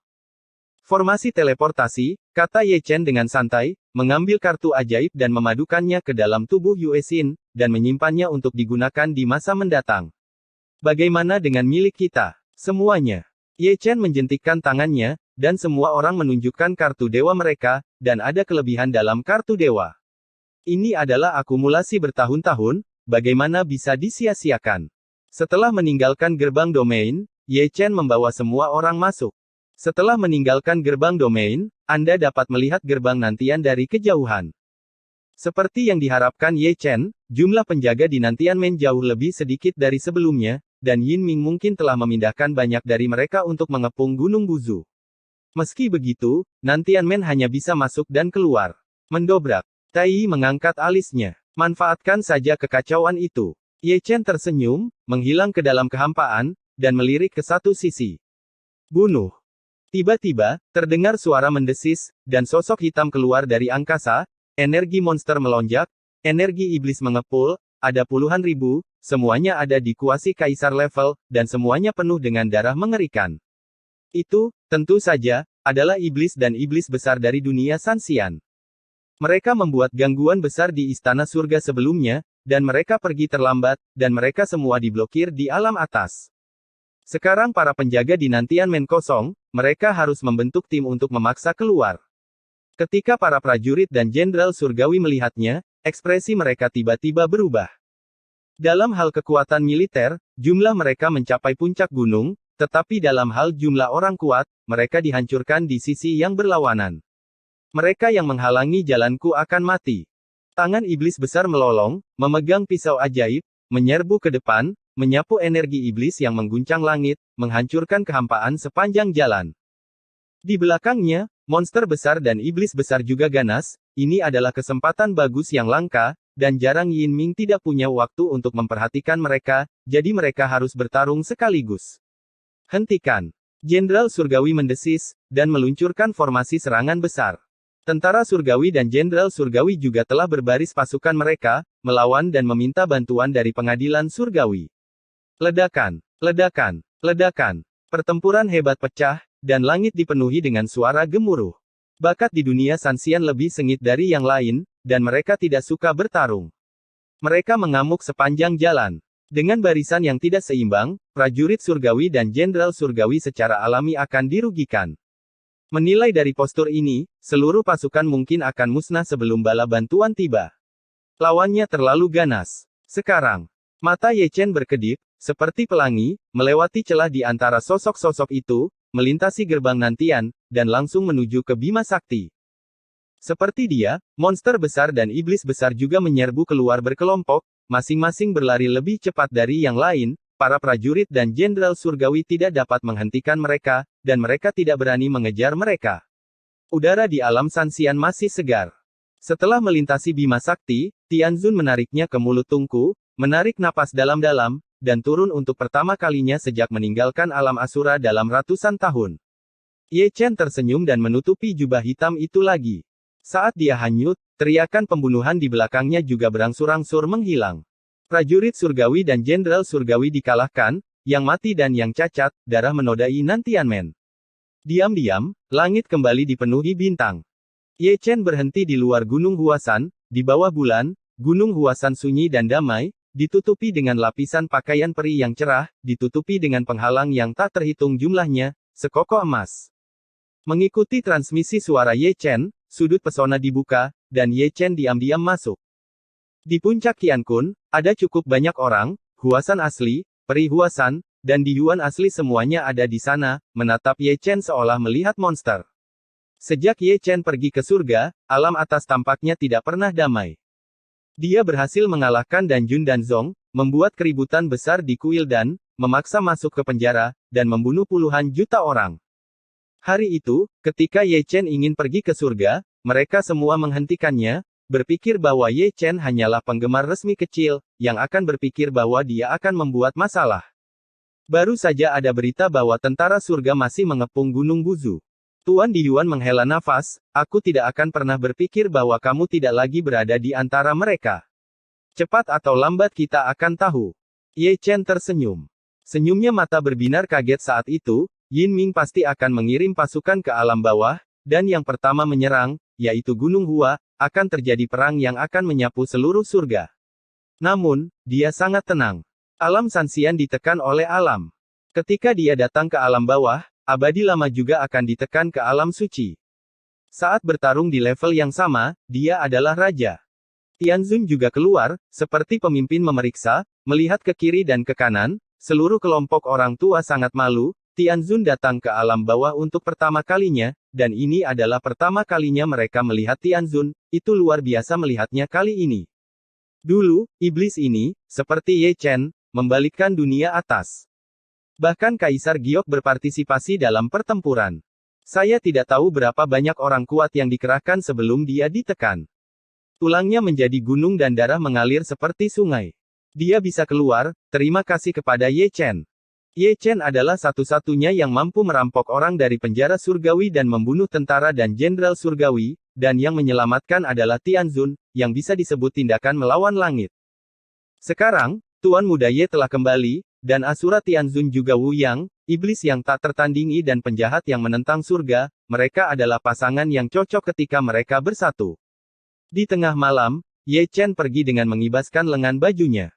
Formasi teleportasi, kata Ye Chen dengan santai, mengambil kartu ajaib dan memadukannya ke dalam tubuh Yue Xin, dan menyimpannya untuk digunakan di masa mendatang. Bagaimana dengan milik kita? Semuanya. Ye Chen menjentikkan tangannya, dan semua orang menunjukkan kartu dewa mereka, dan ada kelebihan dalam kartu dewa. Ini adalah akumulasi bertahun-tahun, bagaimana bisa disia-siakan? Setelah meninggalkan gerbang domain, Ye Chen membawa semua orang masuk. Setelah meninggalkan gerbang domain, Anda dapat melihat gerbang nantian dari kejauhan. Seperti yang diharapkan Ye Chen, jumlah penjaga di Nantianmen jauh lebih sedikit dari sebelumnya, dan Yin Ming mungkin telah memindahkan banyak dari mereka untuk mengepung Gunung Buzu. Meski begitu, Nantianmen hanya bisa masuk dan keluar. Mendobrak. Tai Yi mengangkat alisnya. Manfaatkan saja kekacauan itu. Ye Chen tersenyum, menghilang ke dalam kehampaan, dan melirik ke satu sisi. Bunuh. Tiba-tiba, terdengar suara mendesis, dan sosok hitam keluar dari angkasa, energi monster melonjak, energi iblis mengepul, ada puluhan ribu, semuanya ada di kuasi kaisar level, dan semuanya penuh dengan darah mengerikan. Itu, tentu saja, adalah iblis dan iblis besar dari dunia Sanxian. Mereka membuat gangguan besar di istana surga sebelumnya, dan mereka pergi terlambat, dan mereka semua diblokir di alam atas. Sekarang para penjaga di Nantianmen kosong, mereka harus membentuk tim untuk memaksa keluar. Ketika para prajurit dan jenderal surgawi melihatnya, ekspresi mereka tiba-tiba berubah. Dalam hal kekuatan militer, jumlah mereka mencapai puncak gunung, tetapi dalam hal jumlah orang kuat, mereka dihancurkan di sisi yang berlawanan. Mereka yang menghalangi jalanku akan mati. Tangan iblis besar melolong, memegang pisau ajaib, menyerbu ke depan, menyapu energi iblis yang mengguncang langit, menghancurkan kehampaan sepanjang jalan. Di belakangnya, monster besar dan iblis besar juga ganas. Ini adalah kesempatan bagus yang langka, dan jarang Yin Ming tidak punya waktu untuk memperhatikan mereka, jadi mereka harus bertarung sekaligus. Hentikan! Jenderal Surgawi mendesis, dan meluncurkan formasi serangan besar. Tentara Surgawi dan Jenderal Surgawi juga telah berbaris pasukan mereka, melawan dan meminta bantuan dari pengadilan Surgawi. Ledakan, ledakan, ledakan. Pertempuran hebat pecah, dan langit dipenuhi dengan suara gemuruh. Bakat di dunia Sanxian lebih sengit dari yang lain, dan mereka tidak suka bertarung. Mereka mengamuk sepanjang jalan. Dengan barisan yang tidak seimbang, prajurit Surgawi dan Jenderal Surgawi secara alami akan dirugikan. Menilai dari postur ini, seluruh pasukan mungkin akan musnah sebelum bala bantuan tiba. Lawannya terlalu ganas. Sekarang, mata Ye Chen berkedip, seperti pelangi, melewati celah di antara sosok-sosok itu, melintasi gerbang nantian, dan langsung menuju ke Bima Sakti. Seperti dia, monster besar dan iblis besar juga menyerbu keluar berkelompok, masing-masing berlari lebih cepat dari yang lain. Para prajurit dan jenderal surgawi tidak dapat menghentikan mereka, dan mereka tidak berani mengejar mereka. Udara di alam Sanxian masih segar. Setelah melintasi Bima Sakti, Tianzun menariknya ke mulut tungku, menarik napas dalam-dalam, dan turun untuk pertama kalinya sejak meninggalkan alam Asura dalam ratusan tahun. Ye Chen tersenyum dan menutupi jubah hitam itu lagi. Saat dia hanyut, teriakan pembunuhan di belakangnya juga berangsur-angsur menghilang. Prajurit surgawi dan jenderal surgawi dikalahkan, yang mati dan yang cacat, darah menodai Nantianmen. Diam-diam, langit kembali dipenuhi bintang. Ye Chen berhenti di luar Gunung Huasan, di bawah bulan, Gunung Huasan sunyi dan damai, ditutupi dengan lapisan pakaian peri yang cerah, ditutupi dengan penghalang yang tak terhitung jumlahnya, sekokoh emas. Mengikuti transmisi suara Ye Chen, sudut pesona dibuka, dan Ye Chen diam-diam masuk. Di puncak Qiankun, ada cukup banyak orang, Huasan asli, peri Huasan, dan di Yuan asli semuanya ada di sana, menatap Ye Chen seolah melihat monster. Sejak Ye Chen pergi ke surga, alam atas tampaknya tidak pernah damai. Dia berhasil mengalahkan Dan Jun dan Zong, membuat keributan besar di kuil dan, memaksa masuk ke penjara, dan membunuh puluhan juta orang. Hari itu, ketika Ye Chen ingin pergi ke surga, mereka semua menghentikannya, berpikir bahwa Ye Chen hanyalah penggemar resmi kecil, yang akan berpikir bahwa dia akan membuat masalah. Baru saja ada berita bahwa tentara surga masih mengepung Gunung Buzu. Tuan Di Yuan menghela nafas, aku tidak akan pernah berpikir bahwa kamu tidak lagi berada di antara mereka. Cepat atau lambat kita akan tahu. Ye Chen tersenyum. Senyumnya mata berbinar kaget saat itu, Yin Ming pasti akan mengirim pasukan ke alam bawah, dan yang pertama menyerang, yaitu Gunung Hua, akan terjadi perang yang akan menyapu seluruh surga. Namun, dia sangat tenang. Alam Sanxian ditekan oleh alam. Ketika dia datang ke alam bawah, abadi lama juga akan ditekan ke alam suci. Saat bertarung di level yang sama, dia adalah raja. Tianzun juga keluar, seperti pemimpin memeriksa, melihat ke kiri dan ke kanan, seluruh kelompok orang tua sangat malu. Tianzun datang ke alam bawah untuk pertama kalinya, dan ini adalah pertama kalinya mereka melihat Tianzun, itu luar biasa melihatnya kali ini. Dulu, iblis ini, seperti Ye Chen, membalikkan dunia atas. Bahkan Kaisar Giok berpartisipasi dalam pertempuran. Saya tidak tahu berapa banyak orang kuat yang dikerahkan sebelum dia ditekan. Tulangnya menjadi gunung dan darah mengalir seperti sungai. Dia bisa keluar, terima kasih kepada Ye Chen. Ye Chen adalah satu-satunya yang mampu merampok orang dari penjara surgawi dan membunuh tentara dan jenderal surgawi, dan yang menyelamatkan adalah Tianzun, yang bisa disebut tindakan melawan langit. Sekarang, Tuan Muda Ye telah kembali, dan Asura Tianzun juga Wu Yang, iblis yang tak tertandingi dan penjahat yang menentang surga, mereka adalah pasangan yang cocok ketika mereka bersatu. Di tengah malam, Ye Chen pergi dengan mengibaskan lengan bajunya.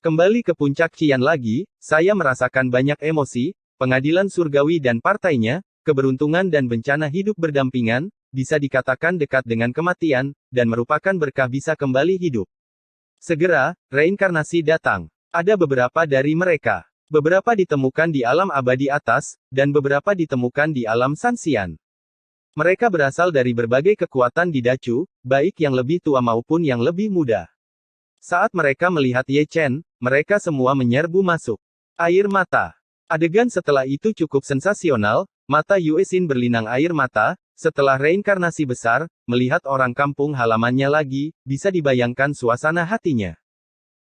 Kembali ke puncak Qian lagi, saya merasakan banyak emosi, pengadilan surgawi dan partainya, keberuntungan dan bencana hidup berdampingan, bisa dikatakan dekat dengan kematian, dan merupakan berkah bisa kembali hidup. Segera, reinkarnasi datang. Ada beberapa dari mereka. Beberapa ditemukan di alam abadi atas, dan beberapa ditemukan di alam Sanxian. Mereka berasal dari berbagai kekuatan di Dacu, baik yang lebih tua maupun yang lebih muda. Saat mereka melihat Ye Chen, mereka semua menyerbu masuk. Air mata. Adegan setelah itu cukup sensasional, mata Yue Xin berlinang air mata. Setelah reinkarnasi besar, melihat orang kampung halamannya lagi, bisa dibayangkan suasana hatinya.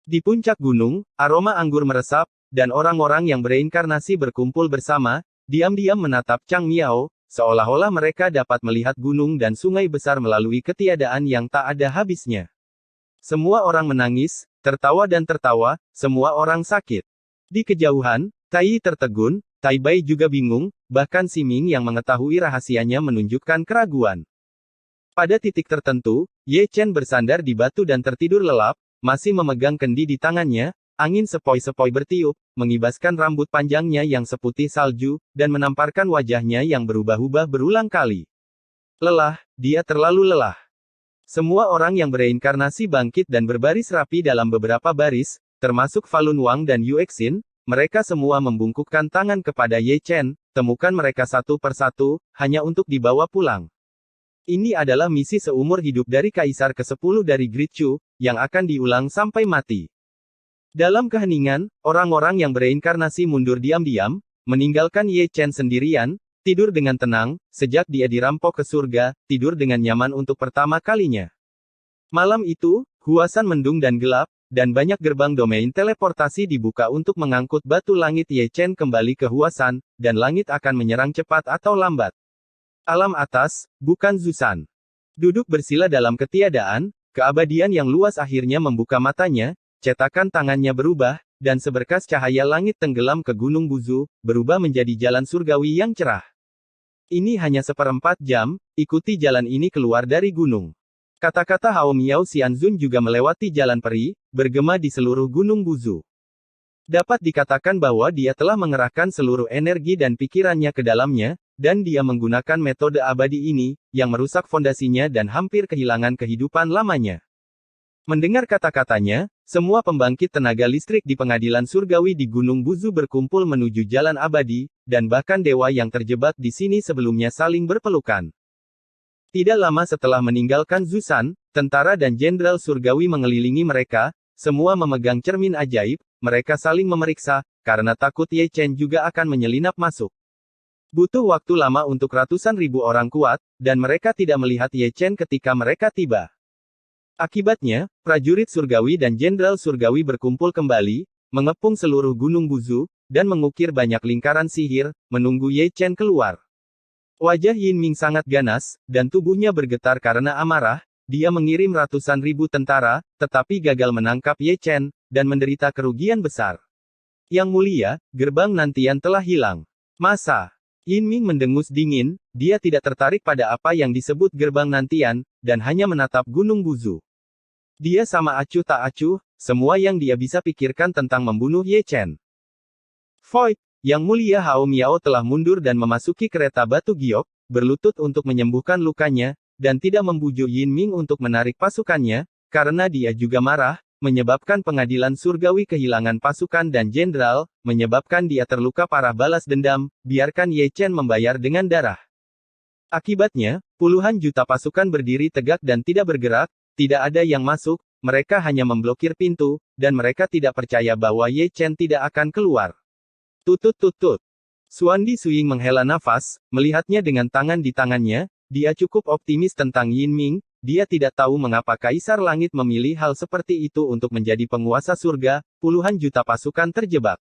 Di puncak gunung, aroma anggur meresap, dan orang-orang yang bereinkarnasi berkumpul bersama, diam-diam menatap Chang Miao, seolah-olah mereka dapat melihat gunung dan sungai besar melalui ketiadaan yang tak ada habisnya. Semua orang menangis, tertawa dan tertawa, semua orang sakit. Di kejauhan, Tai tertegun, Tai Bai juga bingung, bahkan Si Ming yang mengetahui rahasianya menunjukkan keraguan. Pada titik tertentu, Ye Chen bersandar di batu dan tertidur lelap, masih memegang kendi di tangannya, angin sepoi-sepoi bertiup, mengibaskan rambut panjangnya yang seputih salju, dan menamparkan wajahnya yang berubah-ubah berulang kali. Lelah, dia terlalu lelah. Semua orang yang bereinkarnasi bangkit dan berbaris rapi dalam beberapa baris, termasuk Falun Wang dan Yue Xin. Mereka semua membungkukkan tangan kepada Ye Chen, temukan mereka satu persatu, hanya untuk dibawa pulang. Ini adalah misi seumur hidup dari Kaisar ke-10 dari Great Chu, yang akan diulang sampai mati. Dalam keheningan, orang-orang yang bereinkarnasi mundur diam-diam, meninggalkan Ye Chen sendirian, tidur dengan tenang, sejak dia dirampok ke surga, tidur dengan nyaman untuk pertama kalinya. Malam itu, huasan mendung dan gelap, dan banyak gerbang domain teleportasi dibuka untuk mengangkut batu langit Ye Chen kembali ke Huasan, dan langit akan menyerang cepat atau lambat. Alam atas, bukan Zusan. Duduk bersila dalam ketiadaan, keabadian yang luas akhirnya membuka matanya, cetakan tangannya berubah, dan seberkas cahaya langit tenggelam ke Gunung Buzu, berubah menjadi jalan surgawi yang cerah. Ini hanya 1/4 jam, ikuti jalan ini keluar dari gunung. Kata-kata Hao Miao Xianzun juga melewati jalan peri, bergema di seluruh Gunung Buzu. Dapat dikatakan bahwa dia telah mengerahkan seluruh energi dan pikirannya ke dalamnya, dan dia menggunakan metode abadi ini, yang merusak fondasinya dan hampir kehilangan kehidupan lamanya. Mendengar kata-katanya, semua pembangkit tenaga listrik di pengadilan surgawi di Gunung Buzu berkumpul menuju jalan abadi, dan bahkan dewa yang terjebak di sini sebelumnya saling berpelukan. Tidak lama setelah meninggalkan Zusan, tentara dan jenderal surgawi mengelilingi mereka, semua memegang cermin ajaib, mereka saling memeriksa, karena takut Ye Chen juga akan menyelinap masuk. Butuh waktu lama untuk ratusan ribu orang kuat, dan mereka tidak melihat Ye Chen ketika mereka tiba. Akibatnya, prajurit surgawi dan jenderal surgawi berkumpul kembali, mengepung seluruh Gunung Buzu, dan mengukir banyak lingkaran sihir, menunggu Ye Chen keluar. Wajah Yin Ming sangat ganas, dan tubuhnya bergetar karena amarah, dia mengirim ratusan ribu tentara, tetapi gagal menangkap Ye Chen, dan menderita kerugian besar. Yang mulia, gerbang nantian telah hilang. Masa? Yin Ming mendengus dingin, dia tidak tertarik pada apa yang disebut gerbang nantian, dan hanya menatap Gunung Buzu. Dia sama acuh tak acuh, semua yang dia bisa pikirkan tentang membunuh Ye Chen. Void! Yang mulia Hao Miao telah mundur dan memasuki kereta batu giok, berlutut untuk menyembuhkan lukanya, dan tidak membujuk Yin Ming untuk menarik pasukannya, karena dia juga marah, menyebabkan pengadilan surgawi kehilangan pasukan dan jenderal, menyebabkan dia terluka parah balas dendam, biarkan Ye Chen membayar dengan darah. Akibatnya, puluhan juta pasukan berdiri tegak dan tidak bergerak, tidak ada yang masuk, mereka hanya memblokir pintu, dan mereka tidak percaya bahwa Ye Chen tidak akan keluar. Tutut. Suandi Suing menghela nafas, melihatnya dengan tangan di tangannya, dia cukup optimis tentang Yin Ming, dia tidak tahu mengapa Kaisar Langit memilih hal seperti itu untuk menjadi penguasa surga, puluhan juta pasukan terjebak.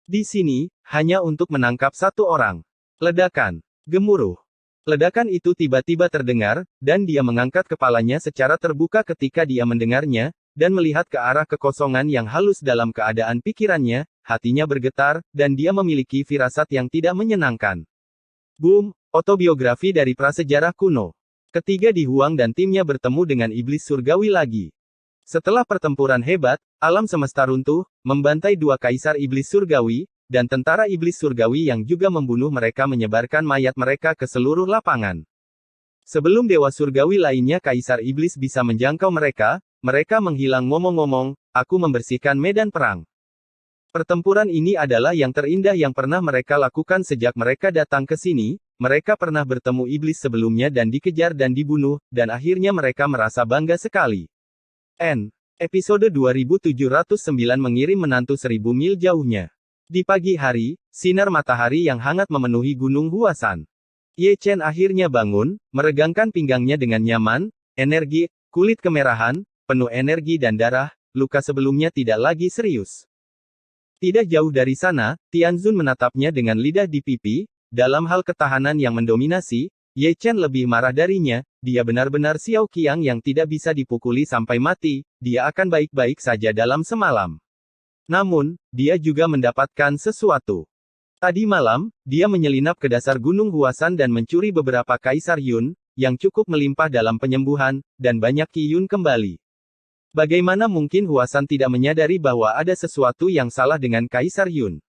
Di sini, hanya untuk menangkap satu orang. Ledakan. Gemuruh. Ledakan itu tiba-tiba terdengar, dan dia mengangkat kepalanya secara terbuka ketika dia mendengarnya, dan melihat ke arah kekosongan yang halus dalam keadaan pikirannya, hatinya bergetar, dan dia memiliki firasat yang tidak menyenangkan. Boom! Autobiografi dari prasejarah kuno. Ketiga Di Huang dan timnya bertemu dengan iblis surgawi lagi. Setelah pertempuran hebat, alam semesta runtuh, membantai dua kaisar iblis surgawi, dan tentara iblis surgawi yang juga membunuh mereka menyebarkan mayat mereka ke seluruh lapangan. Sebelum dewa surgawi lainnya kaisar iblis bisa menjangkau mereka, mereka menghilang ngomong-ngomong, aku membersihkan medan perang. Pertempuran ini adalah yang terindah yang pernah mereka lakukan sejak mereka datang ke sini, mereka pernah bertemu iblis sebelumnya dan dikejar dan dibunuh, dan akhirnya mereka merasa bangga sekali. Episode 2709 mengirim menantu 1000 mil jauhnya. Di pagi hari, sinar matahari yang hangat memenuhi Gunung Huasan. Ye Chen akhirnya bangun, meregangkan pinggangnya dengan nyaman, energi, kulit kemerahan, penuh energi dan darah, luka sebelumnya tidak lagi serius. Tidak jauh dari sana, Tianzun menatapnya dengan lidah di pipi, dalam hal ketahanan yang mendominasi, Ye Chen lebih marah darinya, dia benar-benar Xiao Qiang yang tidak bisa dipukuli sampai mati, dia akan baik-baik saja dalam semalam. Namun, dia juga mendapatkan sesuatu. Tadi malam, dia menyelinap ke dasar Gunung Huasan dan mencuri beberapa Kaisar Yun, yang cukup melimpah dalam penyembuhan, dan banyak Qi Yun kembali. Bagaimana mungkin Huasan tidak menyadari bahwa ada sesuatu yang salah dengan Kaisar Yun?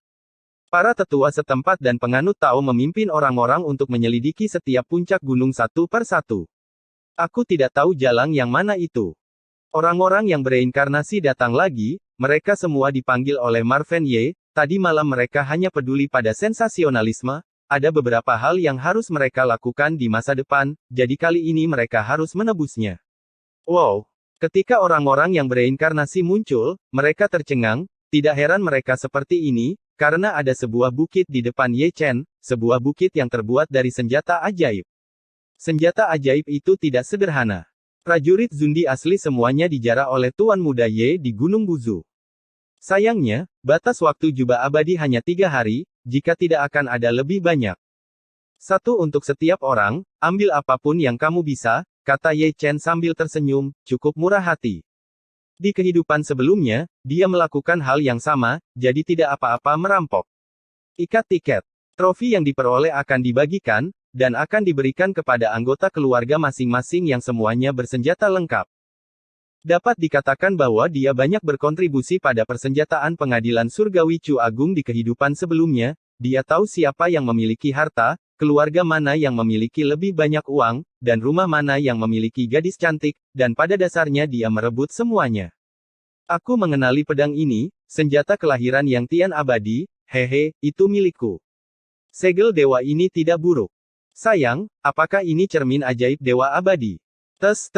Para tetua setempat dan penganut Tao memimpin orang-orang untuk menyelidiki setiap puncak gunung satu per satu. Aku tidak tahu jalan yang mana itu. Orang-orang yang bereinkarnasi datang lagi, mereka semua dipanggil oleh Marvin Ye, tadi malam mereka hanya peduli pada sensasionalisme, ada beberapa hal yang harus mereka lakukan di masa depan, jadi kali ini mereka harus menebusnya. Wow! Ketika orang-orang yang bereinkarnasi muncul, mereka tercengang, tidak heran mereka seperti ini, karena ada sebuah bukit di depan Ye Chen, sebuah bukit yang terbuat dari senjata ajaib. Senjata ajaib itu tidak sederhana. Prajurit Zundi asli semuanya dijarah oleh Tuan Muda Ye di Gunung Buzu. Sayangnya, batas waktu jubah abadi hanya 3 hari, jika tidak akan ada lebih banyak. Satu untuk setiap orang, ambil apapun yang kamu bisa, kata Ye Chen sambil tersenyum, cukup murah hati. Di kehidupan sebelumnya, dia melakukan hal yang sama, jadi tidak apa-apa merampok. Ikat tiket. Trofi yang diperoleh akan dibagikan, dan akan diberikan kepada anggota keluarga masing-masing yang semuanya bersenjata lengkap. Dapat dikatakan bahwa dia banyak berkontribusi pada persenjataan pengadilan surgawi Chu Agung di kehidupan sebelumnya, dia tahu siapa yang memiliki harta, keluarga mana yang memiliki lebih banyak uang, dan rumah mana yang memiliki gadis cantik, dan pada dasarnya dia merebut semuanya. Aku mengenali pedang ini, senjata kelahiran yang Tian abadi, hehe, itu milikku. Segel dewa ini tidak buruk. Sayang, apakah ini cermin ajaib dewa abadi? Tes.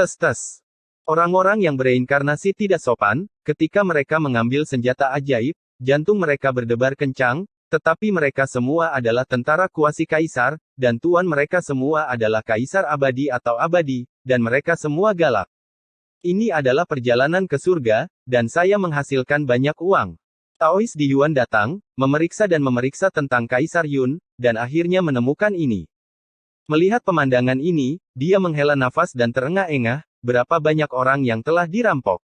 Orang-orang yang bereinkarnasi tidak sopan, ketika mereka mengambil senjata ajaib, jantung mereka berdebar kencang, tetapi mereka semua adalah tentara kuasi kaisar, dan tuan mereka semua adalah kaisar abadi atau abadi, dan mereka semua galak. Ini adalah perjalanan ke surga, dan saya menghasilkan banyak uang. Taois di Yuan datang, memeriksa tentang Kaisar Yun, dan akhirnya menemukan ini. Melihat pemandangan ini, dia menghela nafas dan terengah-engah, berapa banyak orang yang telah dirampok.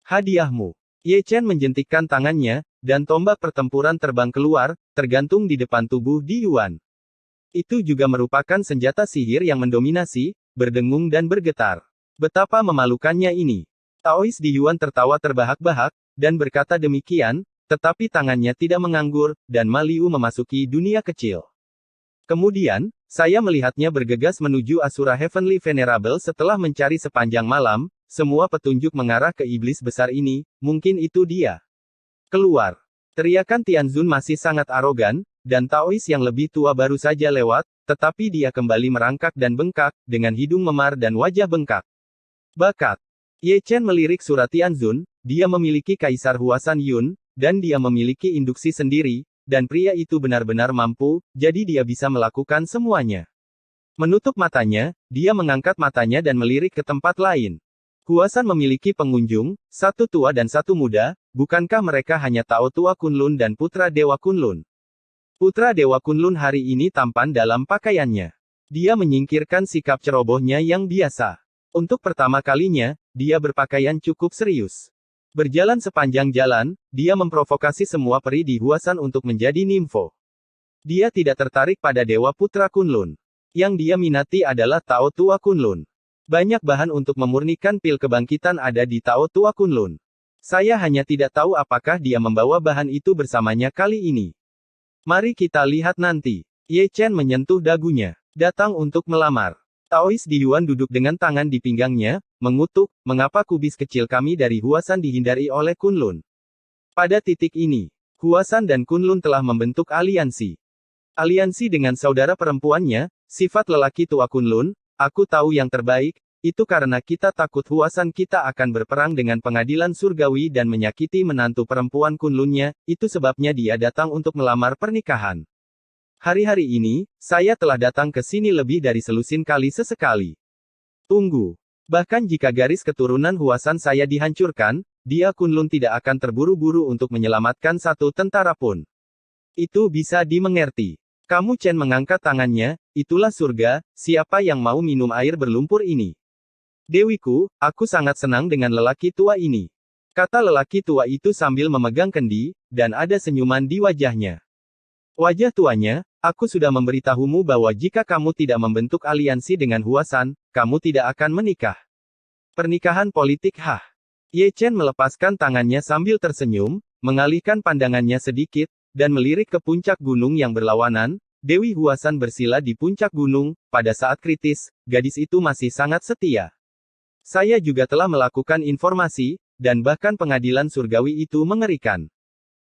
Hadiahmu. Ye Chen menjentikkan tangannya, dan tombak pertempuran terbang keluar, tergantung di depan tubuh Di Yuan. Itu juga merupakan senjata sihir yang mendominasi, berdengung dan bergetar. Betapa memalukannya ini. Taois Di Yuan tertawa terbahak-bahak, dan berkata demikian, tetapi tangannya tidak menganggur, dan Ma Liu memasuki dunia kecil. Kemudian, saya melihatnya bergegas menuju Asura Heavenly Venerable setelah mencari sepanjang malam, semua petunjuk mengarah ke iblis besar ini, mungkin itu dia. Keluar. Teriakan Tianzun masih sangat arogan, dan Taois yang lebih tua baru saja lewat, tetapi dia kembali merangkak dan bengkak, dengan hidung memar dan wajah bengkak. Bakat. Ye Chen melirik surat Tianzun, dia memiliki Kaisar Huasan Yun, dan dia memiliki induksi sendiri, dan pria itu benar-benar mampu, jadi dia bisa melakukan semuanya. Menutup matanya, dia mengangkat matanya dan melirik ke tempat lain. Huasan memiliki pengunjung, satu tua dan satu muda, bukankah mereka hanya Tao Tua Kunlun dan Putra Dewa Kunlun? Putra Dewa Kunlun hari ini tampan dalam pakaiannya. Dia menyingkirkan sikap cerobohnya yang biasa. Untuk pertama kalinya, dia berpakaian cukup serius. Berjalan sepanjang jalan, dia memprovokasi semua peri di Huasan untuk menjadi nimfo. Dia tidak tertarik pada Dewa Putra Kunlun. Yang dia minati adalah Tao Tua Kunlun. Banyak bahan untuk memurnikan pil kebangkitan ada di Tao Tua Kunlun. Saya hanya tidak tahu apakah dia membawa bahan itu bersamanya kali ini. Mari kita lihat nanti. Ye Chen menyentuh dagunya. Datang untuk melamar. Taois di Yuan duduk dengan tangan di pinggangnya, mengutuk, mengapa kubis kecil kami dari Huasan dihindari oleh Kunlun. Pada titik ini, Huasan dan Kunlun telah membentuk aliansi. Aliansi dengan saudara perempuannya, sifat lelaki tua Kunlun, aku tahu yang terbaik, itu karena kita takut Huasan kita akan berperang dengan pengadilan surgawi dan menyakiti menantu perempuan Kunlunnya, itu sebabnya dia datang untuk melamar pernikahan. Hari-hari ini, saya telah datang ke sini lebih dari selusin kali sesekali. Tunggu. Bahkan jika garis keturunan Huasan saya dihancurkan, dia Kunlun tidak akan terburu-buru untuk menyelamatkan satu tentara pun. Itu bisa dimengerti. Kamu Chen mengangkat tangannya, itulah surga, siapa yang mau minum air berlumpur ini? Dewiku, aku sangat senang dengan lelaki tua ini. Kata lelaki tua itu sambil memegang kendi, dan ada senyuman di wajahnya. Wajah tuanya, aku sudah memberitahumu bahwa jika kamu tidak membentuk aliansi dengan Huasan, kamu tidak akan menikah. Pernikahan politik Ye Chen melepaskan tangannya sambil tersenyum, mengalihkan pandangannya sedikit, dan melirik ke puncak gunung yang berlawanan. Dewi Huasan bersila di puncak gunung, pada saat kritis, gadis itu masih sangat setia. Saya juga telah melakukan informasi, dan bahkan pengadilan surgawi itu mengerikan.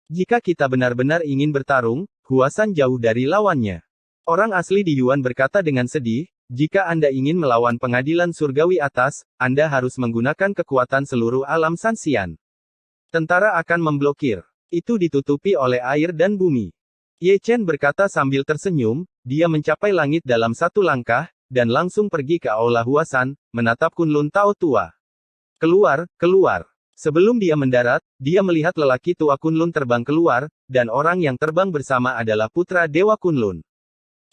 Jika kita benar-benar ingin bertarung, Huasan jauh dari lawannya. Orang asli di Yuan berkata dengan sedih, jika Anda ingin melawan pengadilan surgawi atas, Anda harus menggunakan kekuatan seluruh alam Sanxian. Tentara akan memblokir. Itu ditutupi oleh air dan bumi. Ye Chen berkata sambil tersenyum, dia mencapai langit dalam satu langkah, dan langsung pergi ke Aula Huasan, menatap Kunlun Tao Tua. Keluar, keluar. Sebelum dia mendarat, dia melihat lelaki tua Kunlun terbang keluar, dan orang yang terbang bersama adalah putra Dewa Kunlun.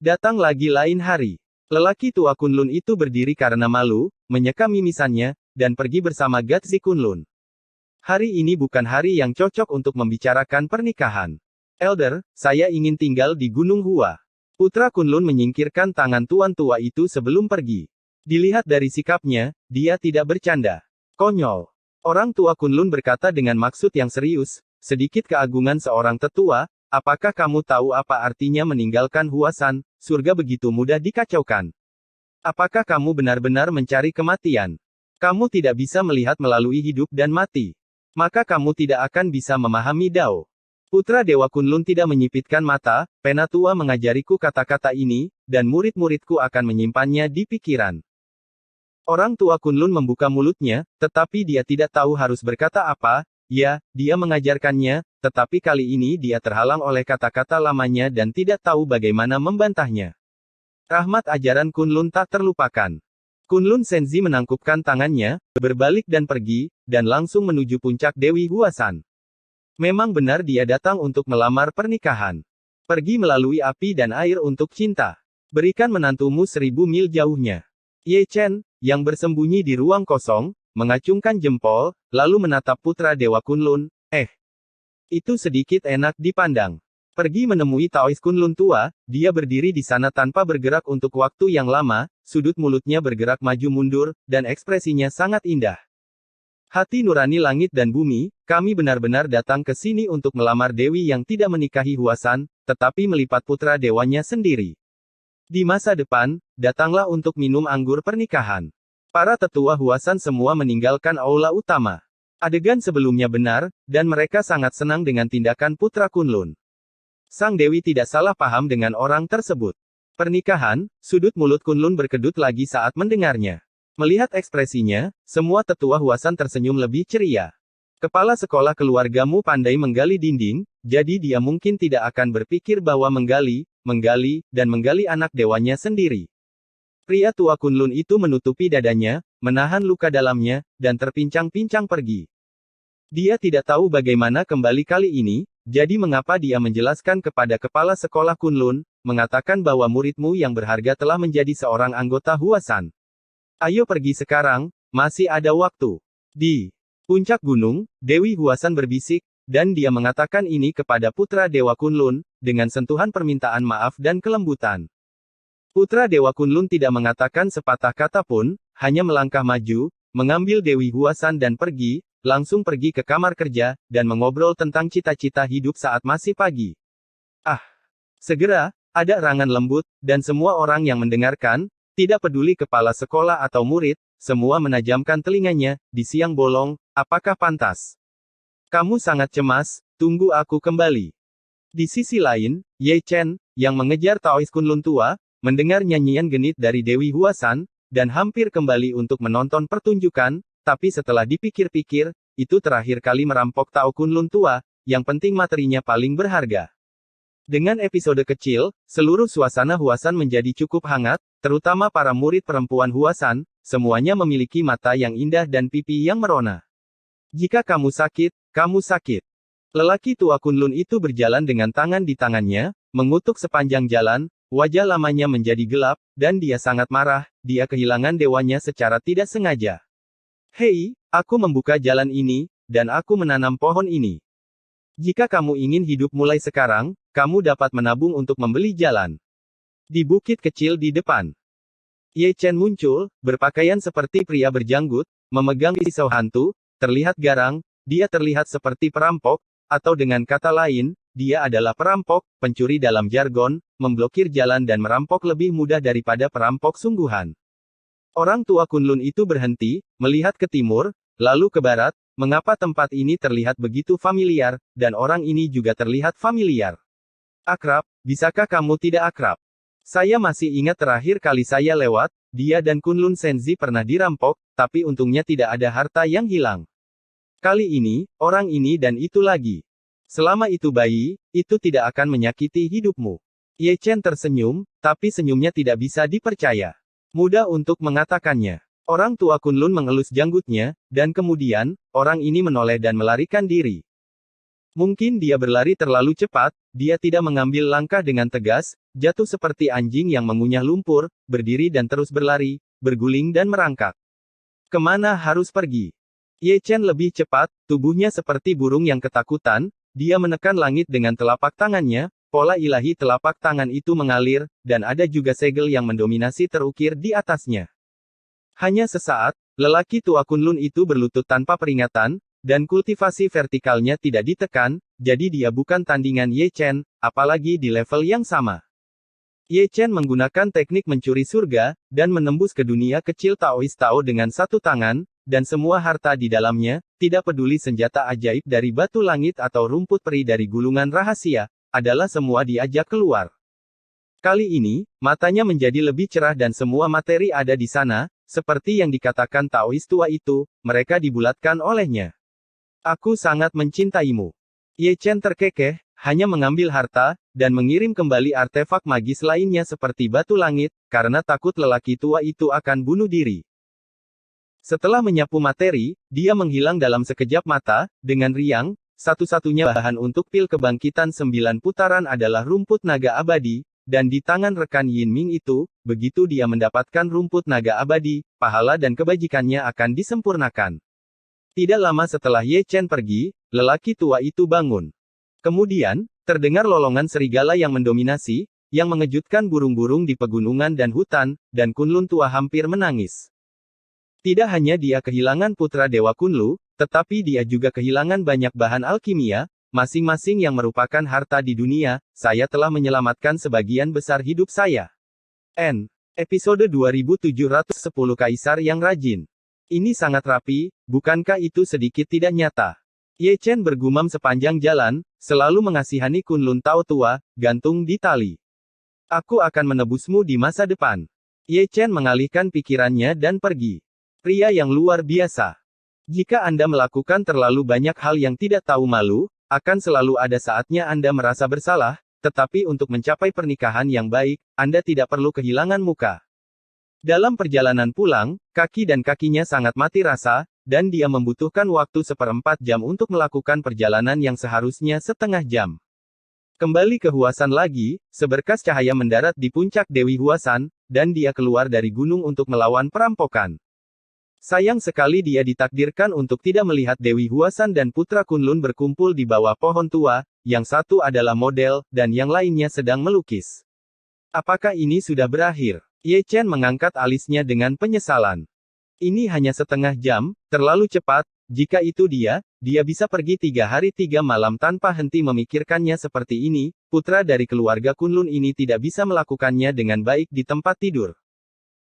Datang lagi lain hari. Lelaki tua Kunlun itu berdiri karena malu, menyeka mimisannya, dan pergi bersama Gatzi Kunlun. Hari ini bukan hari yang cocok untuk membicarakan pernikahan. Elder, saya ingin tinggal di Gunung Hua. Putra Kunlun menyingkirkan tangan tuan tua itu sebelum pergi. Dilihat dari sikapnya, dia tidak bercanda. Konyol. Orang tua Kunlun berkata dengan maksud yang serius, sedikit keagungan seorang tetua, apakah kamu tahu apa artinya meninggalkan Huasan, surga begitu mudah dikacaukan? Apakah kamu benar-benar mencari kematian? Kamu tidak bisa melihat melalui hidup dan mati. Maka kamu tidak akan bisa memahami Dao. Putra Dewa Kunlun tidak menyipitkan mata, penatua mengajariku kata-kata ini, dan murid-muridku akan menyimpannya di pikiran. Orang tua Kunlun membuka mulutnya, tetapi dia tidak tahu harus berkata apa. Ya, dia mengajarkannya, tetapi kali ini dia terhalang oleh kata-kata lamanya dan tidak tahu bagaimana membantahnya. Rahmat ajaran Kunlun tak terlupakan. Kunlun Senzi menangkupkan tangannya, berbalik dan pergi, dan langsung menuju puncak Dewi Huasan. Memang benar dia datang untuk melamar pernikahan. Pergi melalui api dan air untuk cinta. Berikan menantumu 1000 mil jauhnya. Ye Chen, yang bersembunyi di ruang kosong, mengacungkan jempol, lalu menatap putra Dewa Kunlun. Itu sedikit enak dipandang. Pergi menemui Taois Kunlun tua, dia berdiri di sana tanpa bergerak untuk waktu yang lama, sudut mulutnya bergerak maju mundur, dan ekspresinya sangat indah. Hati nurani langit dan bumi, kami benar-benar datang ke sini untuk melamar Dewi yang tidak menikahi Huasan, tetapi melipat putra dewanya sendiri. Di masa depan, datanglah untuk minum anggur pernikahan. Para tetua Huasan semua meninggalkan aula utama. Adegan sebelumnya benar, dan mereka sangat senang dengan tindakan putra Kunlun. Sang Dewi tidak salah paham dengan orang tersebut. Pernikahan, sudut mulut Kunlun berkedut lagi saat mendengarnya. Melihat ekspresinya, semua tetua Huasan tersenyum lebih ceria. Kepala sekolah keluargamu pandai menggali dinding, jadi dia mungkin tidak akan berpikir bahwa menggali, dan menggali anak dewanya sendiri. Pria tua Kunlun itu menutupi dadanya, menahan luka dalamnya, dan terpincang-pincang pergi. Dia tidak tahu bagaimana kembali kali ini, jadi mengapa dia menjelaskan kepada kepala sekolah Kunlun, mengatakan bahwa muridmu yang berharga telah menjadi seorang anggota Huasan. Ayo pergi sekarang, masih ada waktu. Di puncak gunung, Dewi Huasan berbisik, dan dia mengatakan ini kepada putra Dewa Kunlun, dengan sentuhan permintaan maaf dan kelembutan. Putra Dewa Kunlun tidak mengatakan sepatah kata pun, hanya melangkah maju, mengambil Dewi Huasan dan pergi, langsung pergi ke kamar kerja, dan mengobrol tentang cita-cita hidup saat masih pagi. Ah! Segera, ada erangan lembut, dan semua orang yang mendengarkan, tidak peduli kepala sekolah atau murid, semua menajamkan telinganya, di siang bolong, apakah pantas? Kamu sangat cemas, tunggu aku kembali. Di sisi lain, Ye Chen, yang mengejar Taois Kunlun tua, mendengar nyanyian genit dari Dewi Huasan, dan hampir kembali untuk menonton pertunjukan, tapi setelah dipikir-pikir, itu terakhir kali merampok Tao Kunlun tua, yang penting materinya paling berharga. Dengan episode kecil, seluruh suasana Huasan menjadi cukup hangat, terutama para murid perempuan Huasan, semuanya memiliki mata yang indah dan pipi yang merona. Jika kamu sakit, kamu sakit. Lelaki tua Kunlun itu berjalan dengan tangan di tangannya, mengutuk sepanjang jalan, wajah lamanya menjadi gelap, dan dia sangat marah, dia kehilangan dewanya secara tidak sengaja. Hei, aku membuka jalan ini, dan aku menanam pohon ini. Jika kamu ingin hidup mulai sekarang, kamu dapat menabung untuk membeli jalan. Di bukit kecil di depan, Ye Chen muncul, berpakaian seperti pria berjanggut, memegang pisau hantu, terlihat garang, dia terlihat seperti perampok, atau dengan kata lain, dia adalah perampok, pencuri dalam jargon, memblokir jalan dan merampok lebih mudah daripada perampok sungguhan. Orang tua Kunlun itu berhenti, melihat ke timur, lalu ke barat, mengapa tempat ini terlihat begitu familiar, dan orang ini juga terlihat familiar. Akrab, bisakah kamu tidak akrab? Saya masih ingat terakhir kali saya lewat, dia dan Kunlun Senzi pernah dirampok, tapi untungnya tidak ada harta yang hilang. Kali ini, orang ini dan itu lagi. Selama itu bayi, itu tidak akan menyakiti hidupmu. Ye Chen tersenyum, tapi senyumnya tidak bisa dipercaya. Mudah untuk mengatakannya. Orang tua Kunlun mengelus janggutnya, dan kemudian, orang ini menoleh dan melarikan diri. Mungkin dia berlari terlalu cepat, dia tidak mengambil langkah dengan tegas, jatuh seperti anjing yang mengunyah lumpur, berdiri dan terus berlari, berguling dan merangkak. Kemana harus pergi? Ye Chen lebih cepat, tubuhnya seperti burung yang ketakutan, dia menekan langit dengan telapak tangannya, pola ilahi telapak tangan itu mengalir, dan ada juga segel yang mendominasi terukir di atasnya. Hanya sesaat, lelaki tua Kunlun itu berlutut tanpa peringatan, dan kultivasi vertikalnya tidak ditekan, jadi dia bukan tandingan Ye Chen, apalagi di level yang sama. Ye Chen menggunakan teknik mencuri surga, dan menembus ke dunia kecil Taois Tao dengan satu tangan, dan semua harta di dalamnya, tidak peduli senjata ajaib dari batu langit atau rumput peri dari gulungan rahasia, adalah semua diajak keluar. Kali ini, matanya menjadi lebih cerah dan semua materi ada di sana, seperti yang dikatakan Taois tua itu, mereka dibulatkan olehnya. Aku sangat mencintaimu. Ye Chen terkekeh, hanya mengambil harta, dan mengirim kembali artefak magis lainnya seperti batu langit, karena takut lelaki tua itu akan bunuh diri. Setelah menyapu materi, dia menghilang dalam sekejap mata, dengan riang, satu-satunya bahan untuk pil kebangkitan 9 putaran adalah rumput naga abadi, dan di tangan rekan Yin Ming itu, begitu dia mendapatkan rumput naga abadi, pahala dan kebajikannya akan disempurnakan. Tidak lama setelah Ye Chen pergi, lelaki tua itu bangun. Kemudian, terdengar lolongan serigala yang mendominasi, yang mengejutkan burung-burung di pegunungan dan hutan, dan Kunlun tua hampir menangis. Tidak hanya dia kehilangan putra Dewa Kunlu, tetapi dia juga kehilangan banyak bahan alkimia, masing-masing yang merupakan harta di dunia. Saya telah menyelamatkan sebagian besar hidup saya. Episode 2710 Kaisar yang Rajin. Ini sangat rapi, bukankah itu sedikit tidak nyata? Ye Chen bergumam sepanjang jalan, selalu mengasihani Kunlun Tao tua, gantung di tali. Aku akan menebusmu di masa depan. Ye Chen mengalihkan pikirannya dan pergi. Pria yang luar biasa. Jika Anda melakukan terlalu banyak hal yang tidak tahu malu, akan selalu ada saatnya Anda merasa bersalah, tetapi untuk mencapai pernikahan yang baik, Anda tidak perlu kehilangan muka. Dalam perjalanan pulang, kaki dan kakinya sangat mati rasa, dan dia membutuhkan waktu 1/4 jam untuk melakukan perjalanan yang seharusnya setengah jam. Kembali ke Huasan lagi, seberkas cahaya mendarat di puncak Dewi Huasan, dan dia keluar dari gunung untuk melawan perampokan. Sayang sekali dia ditakdirkan untuk tidak melihat Dewi Huasan dan putra Kunlun berkumpul di bawah pohon tua, yang satu adalah model, dan yang lainnya sedang melukis. Apakah ini sudah berakhir? Ye Chen mengangkat alisnya dengan penyesalan. Ini hanya setengah jam, terlalu cepat. Jika itu dia bisa pergi 3 hari 3 malam tanpa henti memikirkannya seperti ini. Putra dari keluarga Kunlun ini tidak bisa melakukannya dengan baik di tempat tidur.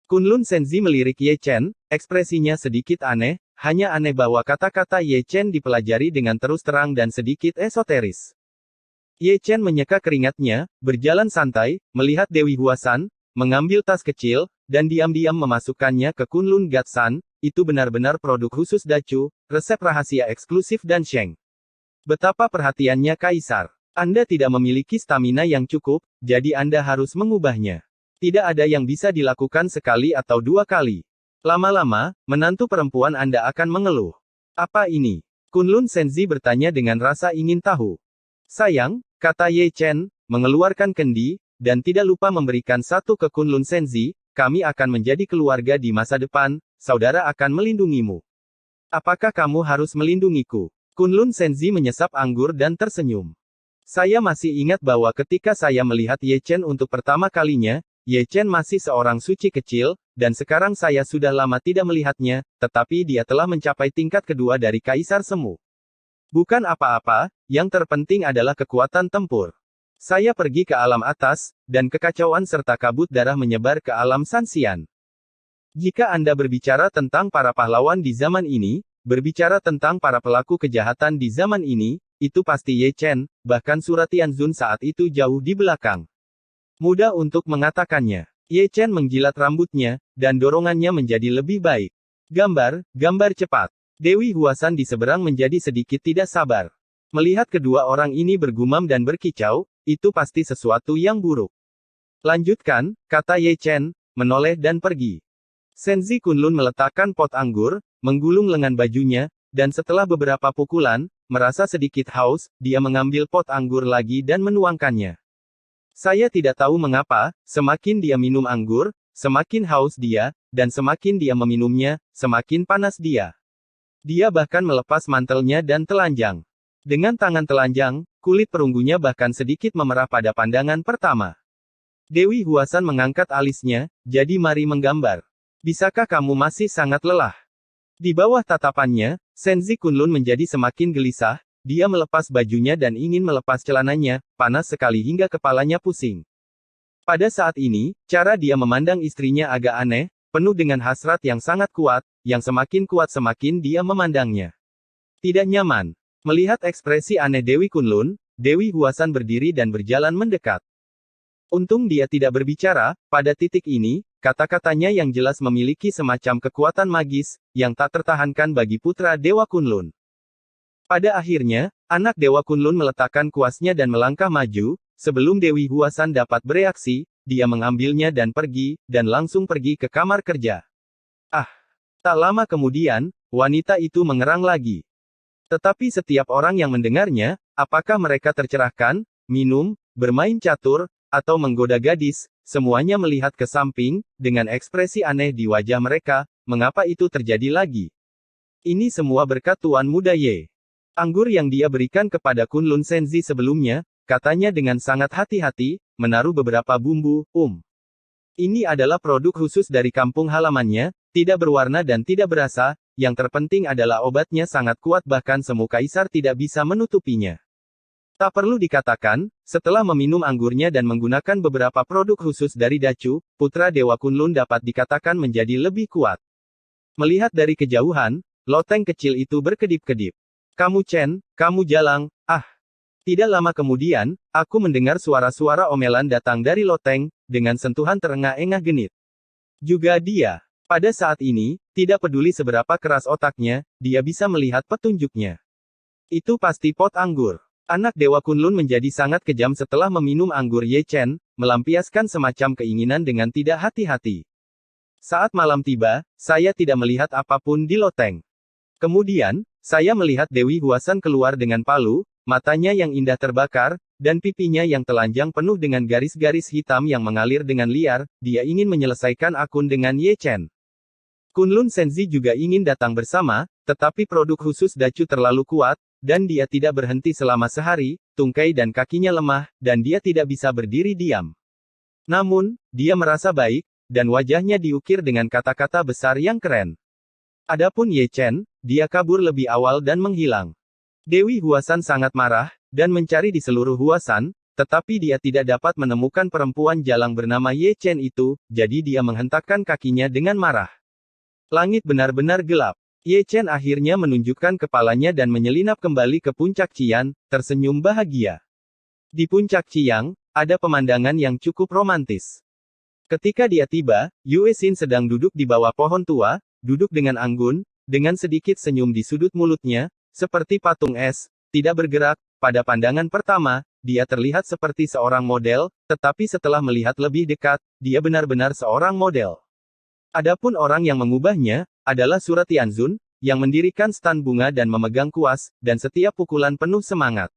Kunlun Senzi melirik Ye Chen, ekspresinya sedikit aneh, hanya aneh bahwa kata-kata Ye Chen dipelajari dengan terus terang dan sedikit esoteris. Ye Chen menyeka keringatnya, berjalan santai, melihat Dewi Huasan, mengambil tas kecil, dan diam-diam memasukkannya ke Kunlun Gatsan. Itu benar-benar produk khusus Dacu, resep rahasia eksklusif dan Sheng. Betapa perhatiannya Kaisar. Anda tidak memiliki stamina yang cukup, jadi Anda harus mengubahnya. Tidak ada yang bisa dilakukan sekali atau 2 kali. Lama-lama, menantu perempuan Anda akan mengeluh. Apa ini? Kunlun Senzi bertanya dengan rasa ingin tahu. Sayang, kata Ye Chen, mengeluarkan kendi, dan tidak lupa memberikan satu ke Kunlun Senzi, kami akan menjadi keluarga di masa depan, saudara akan melindungimu. Apakah kamu harus melindungiku? Kunlun Senzi menyesap anggur dan tersenyum. Saya masih ingat bahwa ketika saya melihat Ye Chen untuk pertama kalinya, Ye Chen masih seorang suci kecil, dan sekarang saya sudah lama tidak melihatnya, tetapi dia telah mencapai tingkat kedua dari Kaisar Semu. Bukan apa-apa, yang terpenting adalah kekuatan tempur. Saya pergi ke alam atas, dan kekacauan serta kabut darah menyebar ke alam Sanxian. Jika Anda berbicara tentang para pahlawan di zaman ini, berbicara tentang para pelaku kejahatan di zaman ini, itu pasti Ye Chen, bahkan Suratianzun saat itu jauh di belakang. Mudah untuk mengatakannya. Ye Chen menjilat rambutnya, dan dorongannya menjadi lebih baik. Gambar cepat. Dewi Huasan di seberang menjadi sedikit tidak sabar. Melihat kedua orang ini bergumam dan berkicau, itu pasti sesuatu yang buruk. Lanjutkan, kata Ye Chen, menoleh dan pergi. Senzi Kunlun meletakkan pot anggur, menggulung lengan bajunya, dan setelah beberapa pukulan, merasa sedikit haus, dia mengambil pot anggur lagi dan menuangkannya. Saya tidak tahu mengapa, semakin dia minum anggur, semakin haus dia, dan semakin dia meminumnya, semakin panas dia. Dia bahkan melepas mantelnya dan telanjang. Dengan tangan telanjang, kulit perunggunya bahkan sedikit memerah pada pandangan pertama. Dewi Huasan mengangkat alisnya, jadi mari menggambar. Bisakah kamu masih sangat lelah? Di bawah tatapannya, Senzi Kunlun menjadi semakin gelisah, dia melepas bajunya dan ingin melepas celananya, panas sekali hingga kepalanya pusing. Pada saat ini, cara dia memandang istrinya agak aneh, penuh dengan hasrat yang sangat kuat, yang semakin kuat semakin dia memandangnya. Tidak nyaman. Melihat ekspresi aneh Dewi Kunlun, Dewi Huasan berdiri dan berjalan mendekat. Untung dia tidak berbicara, pada titik ini, kata-katanya yang jelas memiliki semacam kekuatan magis, yang tak tertahankan bagi putra Dewa Kunlun. Pada akhirnya, anak Dewa Kunlun meletakkan kuasnya dan melangkah maju, sebelum Dewi Huasan dapat bereaksi, dia mengambilnya dan langsung pergi ke kamar kerja. Tak lama kemudian, wanita itu mengerang lagi. Tetapi setiap orang yang mendengarnya, apakah mereka tercerahkan, minum, bermain catur, atau menggoda gadis, semuanya melihat ke samping, dengan ekspresi aneh di wajah mereka, mengapa itu terjadi lagi? Ini semua berkat Tuan Muda Ye. Anggur yang dia berikan kepada Kunlun Senzi sebelumnya, katanya dengan sangat hati-hati, menaruh beberapa bumbu, Ini adalah produk khusus dari kampung halamannya, tidak berwarna dan tidak berasa, yang terpenting adalah obatnya sangat kuat bahkan Semu Kaisar tidak bisa menutupinya. Tak perlu dikatakan, setelah meminum anggurnya dan menggunakan beberapa produk khusus dari Dacu, putra Dewa Kunlun dapat dikatakan menjadi lebih kuat. Melihat dari kejauhan, loteng kecil itu berkedip-kedip. Kamu Chen, kamu Jalang, Tidak lama kemudian, aku mendengar suara-suara omelan datang dari loteng, dengan sentuhan terengah-engah genit. Juga dia. Pada saat ini, tidak peduli seberapa keras otaknya, dia bisa melihat petunjuknya. Itu pasti pot anggur. Anak Dewa Kunlun menjadi sangat kejam setelah meminum anggur Ye Chen, melampiaskan semacam keinginan dengan tidak hati-hati. Saat malam tiba, saya tidak melihat apapun di loteng. Kemudian, saya melihat Dewi Huasan keluar dengan palu, matanya yang indah terbakar, dan pipinya yang telanjang penuh dengan garis-garis hitam yang mengalir dengan liar. Dia ingin menyelesaikan akun dengan Ye Chen. Kunlun Senzi juga ingin datang bersama, tetapi produk khusus Dacu terlalu kuat, dan dia tidak berhenti selama sehari, tungkai dan kakinya lemah, dan dia tidak bisa berdiri diam. Namun, dia merasa baik, dan wajahnya diukir dengan kata-kata besar yang keren. Adapun Ye Chen, dia kabur lebih awal dan menghilang. Dewi Huasan sangat marah, dan mencari di seluruh Huasan, tetapi dia tidak dapat menemukan perempuan jalang bernama Ye Chen itu, jadi dia menghentakkan kakinya dengan marah. Langit benar-benar gelap. Ye Chen akhirnya menunjukkan kepalanya dan menyelinap kembali ke puncak Qian, tersenyum bahagia. Di puncak Qiang, ada pemandangan yang cukup romantis. Ketika dia tiba, Yue Xin sedang duduk di bawah pohon tua, duduk dengan anggun, dengan sedikit senyum di sudut mulutnya, seperti patung es, tidak bergerak. Pada pandangan pertama, dia terlihat seperti seorang model, tetapi setelah melihat lebih dekat, dia benar-benar seorang model. Adapun orang yang mengubahnya, adalah Surat Tianzun, yang mendirikan stan bunga dan memegang kuas, dan setiap pukulan penuh semangat.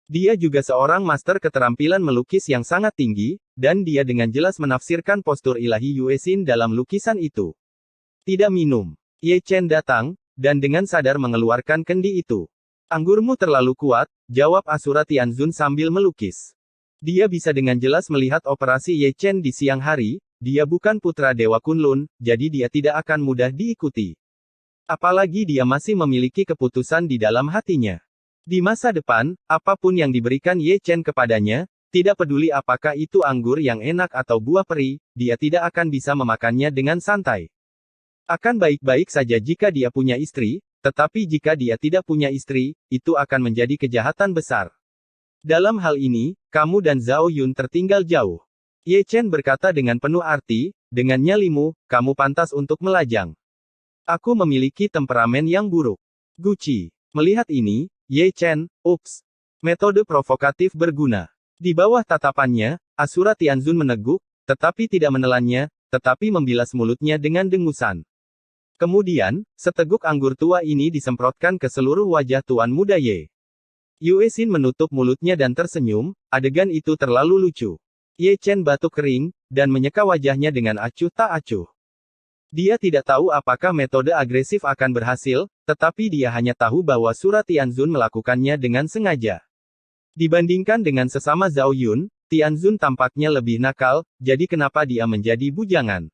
Dia juga seorang master keterampilan melukis yang sangat tinggi, dan dia dengan jelas menafsirkan postur ilahi Yue Xin dalam lukisan itu. Tidak minum. Ye Chen datang, dan dengan sadar mengeluarkan kendi itu. Anggurmu terlalu kuat, jawab Asura Tianzun sambil melukis. Dia bisa dengan jelas melihat operasi Ye Chen di siang hari. Dia bukan putra Dewa Kunlun, jadi dia tidak akan mudah diikuti. Apalagi dia masih memiliki keputusan di dalam hatinya. Di masa depan, apapun yang diberikan Ye Chen kepadanya, tidak peduli apakah itu anggur yang enak atau buah peri, dia tidak akan bisa memakannya dengan santai. Akan baik-baik saja jika dia punya istri, tetapi jika dia tidak punya istri, itu akan menjadi kejahatan besar. Dalam hal ini, kamu dan Zhao Yun tertinggal jauh. Ye Chen berkata dengan penuh arti, dengan nyalimu, kamu pantas untuk melajang. Aku memiliki temperamen yang buruk. Guci. Melihat ini, Ye Chen, ups. Metode provokatif berguna. Di bawah tatapannya, Asura Tianzun meneguk, tetapi tidak menelannya, tetapi membilas mulutnya dengan dengusan. Kemudian, seteguk anggur tua ini disemprotkan ke seluruh wajah Tuan Muda Ye. Yue Xin menutup mulutnya dan tersenyum, adegan itu terlalu lucu. Ye Chen batuk kering, dan menyeka wajahnya dengan acuh tak acuh. Dia tidak tahu apakah metode agresif akan berhasil, tetapi dia hanya tahu bahwa Surat Tianzun melakukannya dengan sengaja. Dibandingkan dengan sesama Zhao Yun, Tianzun tampaknya lebih nakal, jadi kenapa dia menjadi bujangan?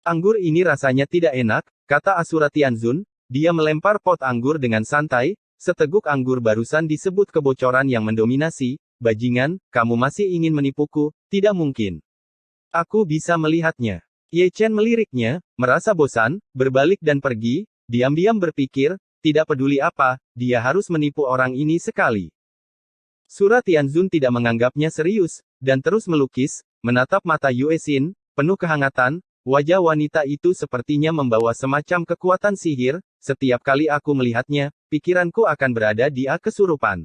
Anggur ini rasanya tidak enak, kata Asura Tianzun. Dia melempar pot anggur dengan santai, seteguk anggur barusan disebut kebocoran yang mendominasi. Bajingan, kamu masih ingin menipuku? Tidak mungkin. Aku bisa melihatnya. Ye Chen meliriknya, merasa bosan, berbalik dan pergi, diam-diam berpikir, tidak peduli apa, dia harus menipu orang ini sekali. Surat Tianzun tidak menganggapnya serius, dan terus melukis, menatap mata Yue Xin, penuh kehangatan. Wajah wanita itu sepertinya membawa semacam kekuatan sihir. Setiap kali aku melihatnya, pikiranku akan berada di kesurupan.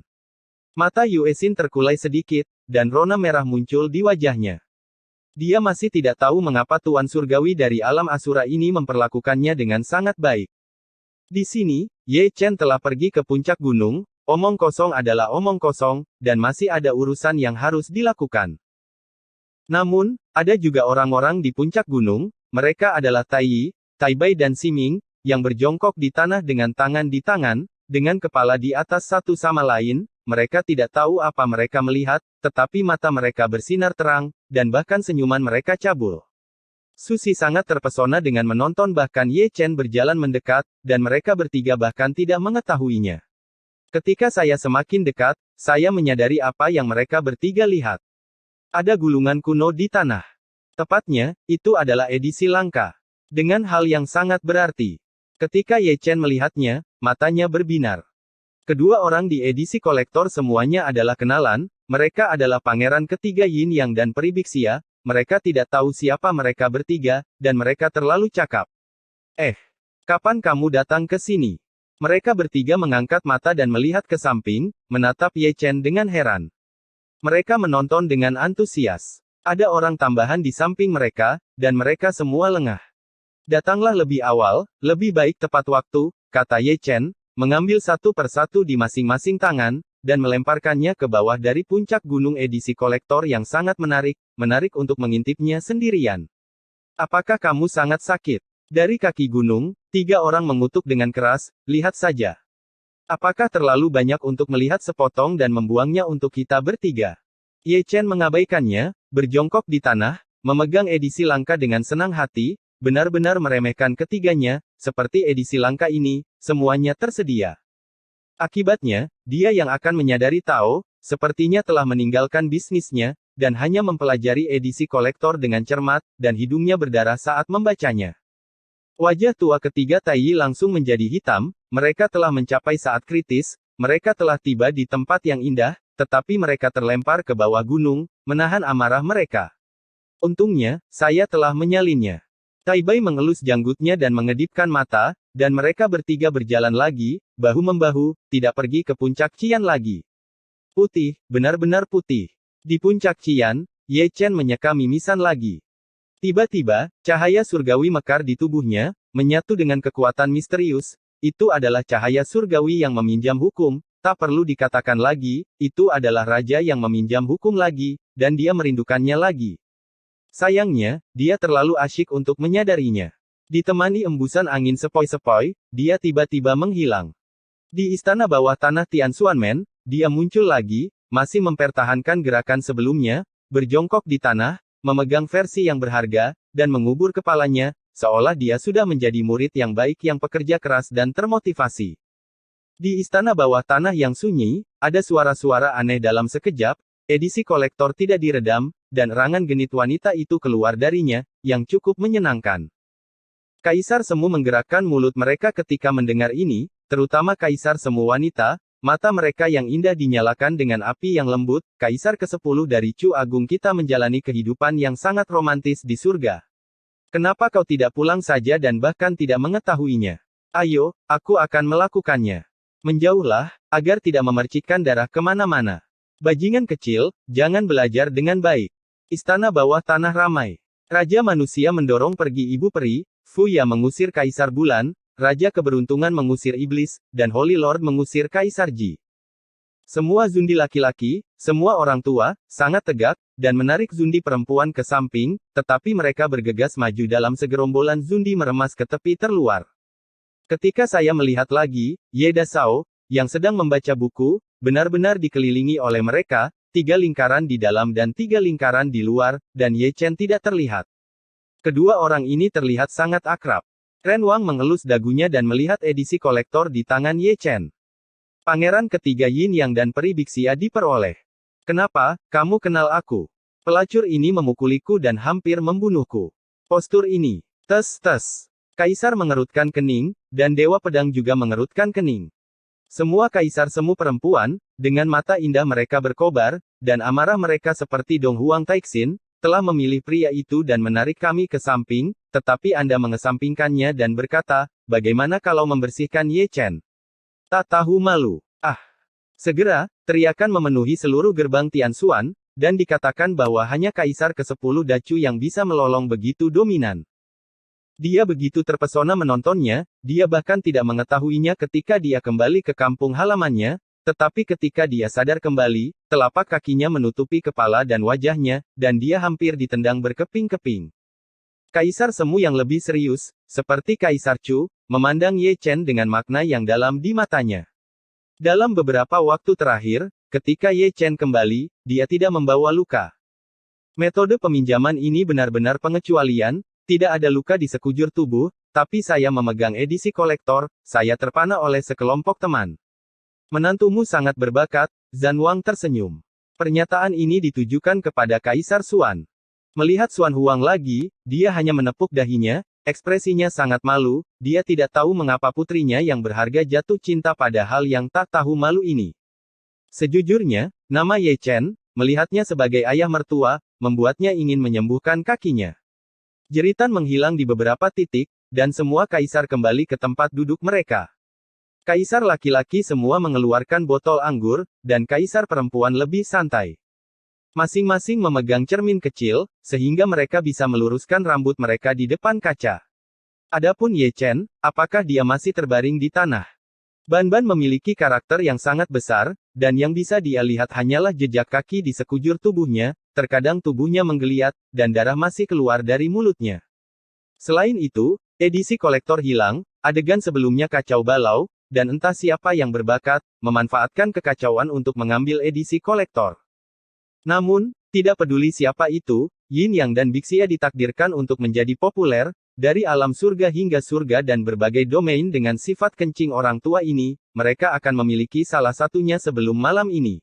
Mata Yue Xin terkulai sedikit, dan rona merah muncul di wajahnya. Dia masih tidak tahu mengapa Tuan Surgawi dari alam Asura ini memperlakukannya dengan sangat baik. Di sini, Ye Chen telah pergi ke puncak gunung, omong kosong adalah omong kosong, dan masih ada urusan yang harus dilakukan. Namun, ada juga orang-orang di puncak gunung, mereka adalah Tai Yi, Tai Bai dan Siming, yang berjongkok di tanah dengan tangan di tangan, dengan kepala di atas satu sama lain. Mereka tidak tahu apa mereka melihat, tetapi mata mereka bersinar terang, dan bahkan senyuman mereka cabul. Susi sangat terpesona dengan menonton bahkan Ye Chen berjalan mendekat, dan mereka bertiga bahkan tidak mengetahuinya. Ketika saya semakin dekat, saya menyadari apa yang mereka bertiga lihat. Ada gulungan kuno di tanah. Tepatnya, itu adalah edisi langka. Dengan hal yang sangat berarti. Ketika Ye Chen melihatnya, matanya berbinar. Kedua orang di edisi kolektor semuanya adalah kenalan, mereka adalah pangeran ketiga Yin Yang dan Peribiksia, mereka tidak tahu siapa mereka bertiga, dan mereka terlalu cakap. Kapan kamu datang ke sini? Mereka bertiga mengangkat mata dan melihat ke samping, menatap Ye Chen dengan heran. Mereka menonton dengan antusias. Ada orang tambahan di samping mereka, dan mereka semua lengah. Datanglah lebih awal, lebih baik tepat waktu, kata Ye Chen, mengambil satu persatu di masing-masing tangan, dan melemparkannya ke bawah dari puncak gunung edisi kolektor yang sangat menarik untuk mengintipnya sendirian. Apakah kamu sangat sakit? Dari kaki gunung, 3 orang mengutuk dengan keras, lihat saja. Apakah terlalu banyak untuk melihat sepotong dan membuangnya untuk kita bertiga? Ye Chen mengabaikannya, berjongkok di tanah, memegang edisi langka dengan senang hati, benar-benar meremehkan ketiganya, seperti edisi langka ini, semuanya tersedia. Akibatnya, dia yang akan menyadari Tao, sepertinya telah meninggalkan bisnisnya, dan hanya mempelajari edisi kolektor dengan cermat, dan hidungnya berdarah saat membacanya. Wajah tua ketiga Tai Yi langsung menjadi hitam, mereka telah mencapai saat kritis, mereka telah tiba di tempat yang indah, tetapi mereka terlempar ke bawah gunung, menahan amarah mereka. Untungnya, saya telah menyalinnya. Tai Bai mengelus janggutnya dan mengedipkan mata, dan mereka bertiga berjalan lagi, bahu-membahu, tidak pergi ke puncak Qian lagi. Putih, benar-benar putih. Di puncak Qian, Ye Chen menyeka mimisan lagi. Tiba-tiba, cahaya surgawi mekar di tubuhnya, menyatu dengan kekuatan misterius. Itu adalah cahaya surgawi yang meminjam hukum, tak perlu dikatakan lagi, itu adalah raja yang meminjam hukum lagi, dan dia merindukannya lagi. Sayangnya, dia terlalu asyik untuk menyadarinya. Ditemani embusan angin sepoi-sepoi, dia tiba-tiba menghilang. Di istana bawah tanah Tianxuanmen, dia muncul lagi, masih mempertahankan gerakan sebelumnya, berjongkok di tanah, memegang versi yang berharga, dan mengubur kepalanya, seolah dia sudah menjadi murid yang baik yang pekerja keras dan termotivasi. Di istana bawah tanah yang sunyi, ada suara-suara aneh dalam sekejap, edisi kolektor tidak diredam, dan erangan genit wanita itu keluar darinya, yang cukup menyenangkan. Kaisar Semu menggerakkan mulut mereka ketika mendengar ini, terutama Kaisar Semu wanita, mata mereka yang indah dinyalakan dengan api yang lembut. Kaisar ke-10 dari Chu Agung, kita menjalani kehidupan yang sangat romantis di surga. Kenapa kau tidak pulang saja dan bahkan tidak mengetahuinya? Ayo, aku akan melakukannya. Menjauhlah, agar tidak memercikkan darah kemana-mana. Bajingan kecil, jangan belajar dengan baik. Istana bawah tanah ramai. Raja manusia mendorong pergi ibu peri, Fuya mengusir Kaisar Bulan, Raja Keberuntungan mengusir Iblis, dan Holy Lord mengusir Kaisar Ji. Semua Zundi laki-laki, semua orang tua, sangat tegak, dan menarik Zundi perempuan ke samping, tetapi mereka bergegas maju dalam segerombolan Zundi meremas ke tepi terluar. Ketika saya melihat lagi, Ye Dasao, yang sedang membaca buku, benar-benar dikelilingi oleh mereka, 3 lingkaran di dalam dan 3 lingkaran di luar, dan Ye Chen tidak terlihat. Kedua orang ini terlihat sangat akrab. Ren Wang mengelus dagunya dan melihat edisi kolektor di tangan Ye Chen. Pangeran ketiga Yin Yang dan Peri Bixia diperoleh. Kenapa, kamu kenal aku? Pelacur ini memukuliku dan hampir membunuhku. Postur ini. Tes. Kaisar mengerutkan kening, dan Dewa Pedang juga mengerutkan kening. Semua kaisar semu perempuan, dengan mata indah mereka berkobar, dan amarah mereka seperti Dong Huang Taixin, telah memilih pria itu dan menarik kami ke samping, tetapi Anda mengesampingkannya dan berkata, bagaimana kalau membersihkan Ye Chen? Tak tahu malu. Ah! Segera, teriakan memenuhi seluruh gerbang Tianxuan, dan dikatakan bahwa hanya Kaisar ke-10 Dacu yang bisa melolong begitu dominan. Dia begitu terpesona menontonnya, dia bahkan tidak mengetahuinya ketika dia kembali ke kampung halamannya, tetapi ketika dia sadar kembali, telapak kakinya menutupi kepala dan wajahnya, dan dia hampir ditendang berkeping-keping. Kaisar Semu yang lebih serius, seperti Kaisar Chu, memandang Ye Chen dengan makna yang dalam di matanya. Dalam beberapa waktu terakhir, ketika Ye Chen kembali, dia tidak membawa luka. Metode peminjaman ini benar-benar pengecualian. Tidak ada luka di sekujur tubuh, tapi saya memegang edisi kolektor, saya terpana oleh sekelompok teman. Menantumu sangat berbakat, Zhan Wang tersenyum. Pernyataan ini ditujukan kepada Kaisar Xuan. Melihat Xuan Huang lagi, dia hanya menepuk dahinya, ekspresinya sangat malu, dia tidak tahu mengapa putrinya yang berharga jatuh cinta pada hal yang tak tahu malu ini. Sejujurnya, nama Ye Chen, melihatnya sebagai ayah mertua, membuatnya ingin menyembuhkan kakinya. Jeritan menghilang di beberapa titik, dan semua kaisar kembali ke tempat duduk mereka. Kaisar laki-laki semua mengeluarkan botol anggur, dan kaisar perempuan lebih santai. Masing-masing memegang cermin kecil, sehingga mereka bisa meluruskan rambut mereka di depan kaca. Adapun Ye Chen, apakah dia masih terbaring di tanah? Ban Ban memiliki karakter yang sangat besar, dan yang bisa dia lihat hanyalah jejak kaki di sekujur tubuhnya, terkadang tubuhnya menggeliat, dan darah masih keluar dari mulutnya. Selain itu, edisi kolektor hilang, adegan sebelumnya kacau balau, dan entah siapa yang berbakat, memanfaatkan kekacauan untuk mengambil edisi kolektor. Namun, tidak peduli siapa itu, Yin Yang dan Bixia ditakdirkan untuk menjadi populer, dari alam surga hingga surga dan berbagai domain dengan sifat kencing orang tua ini, mereka akan memiliki salah satunya sebelum malam ini.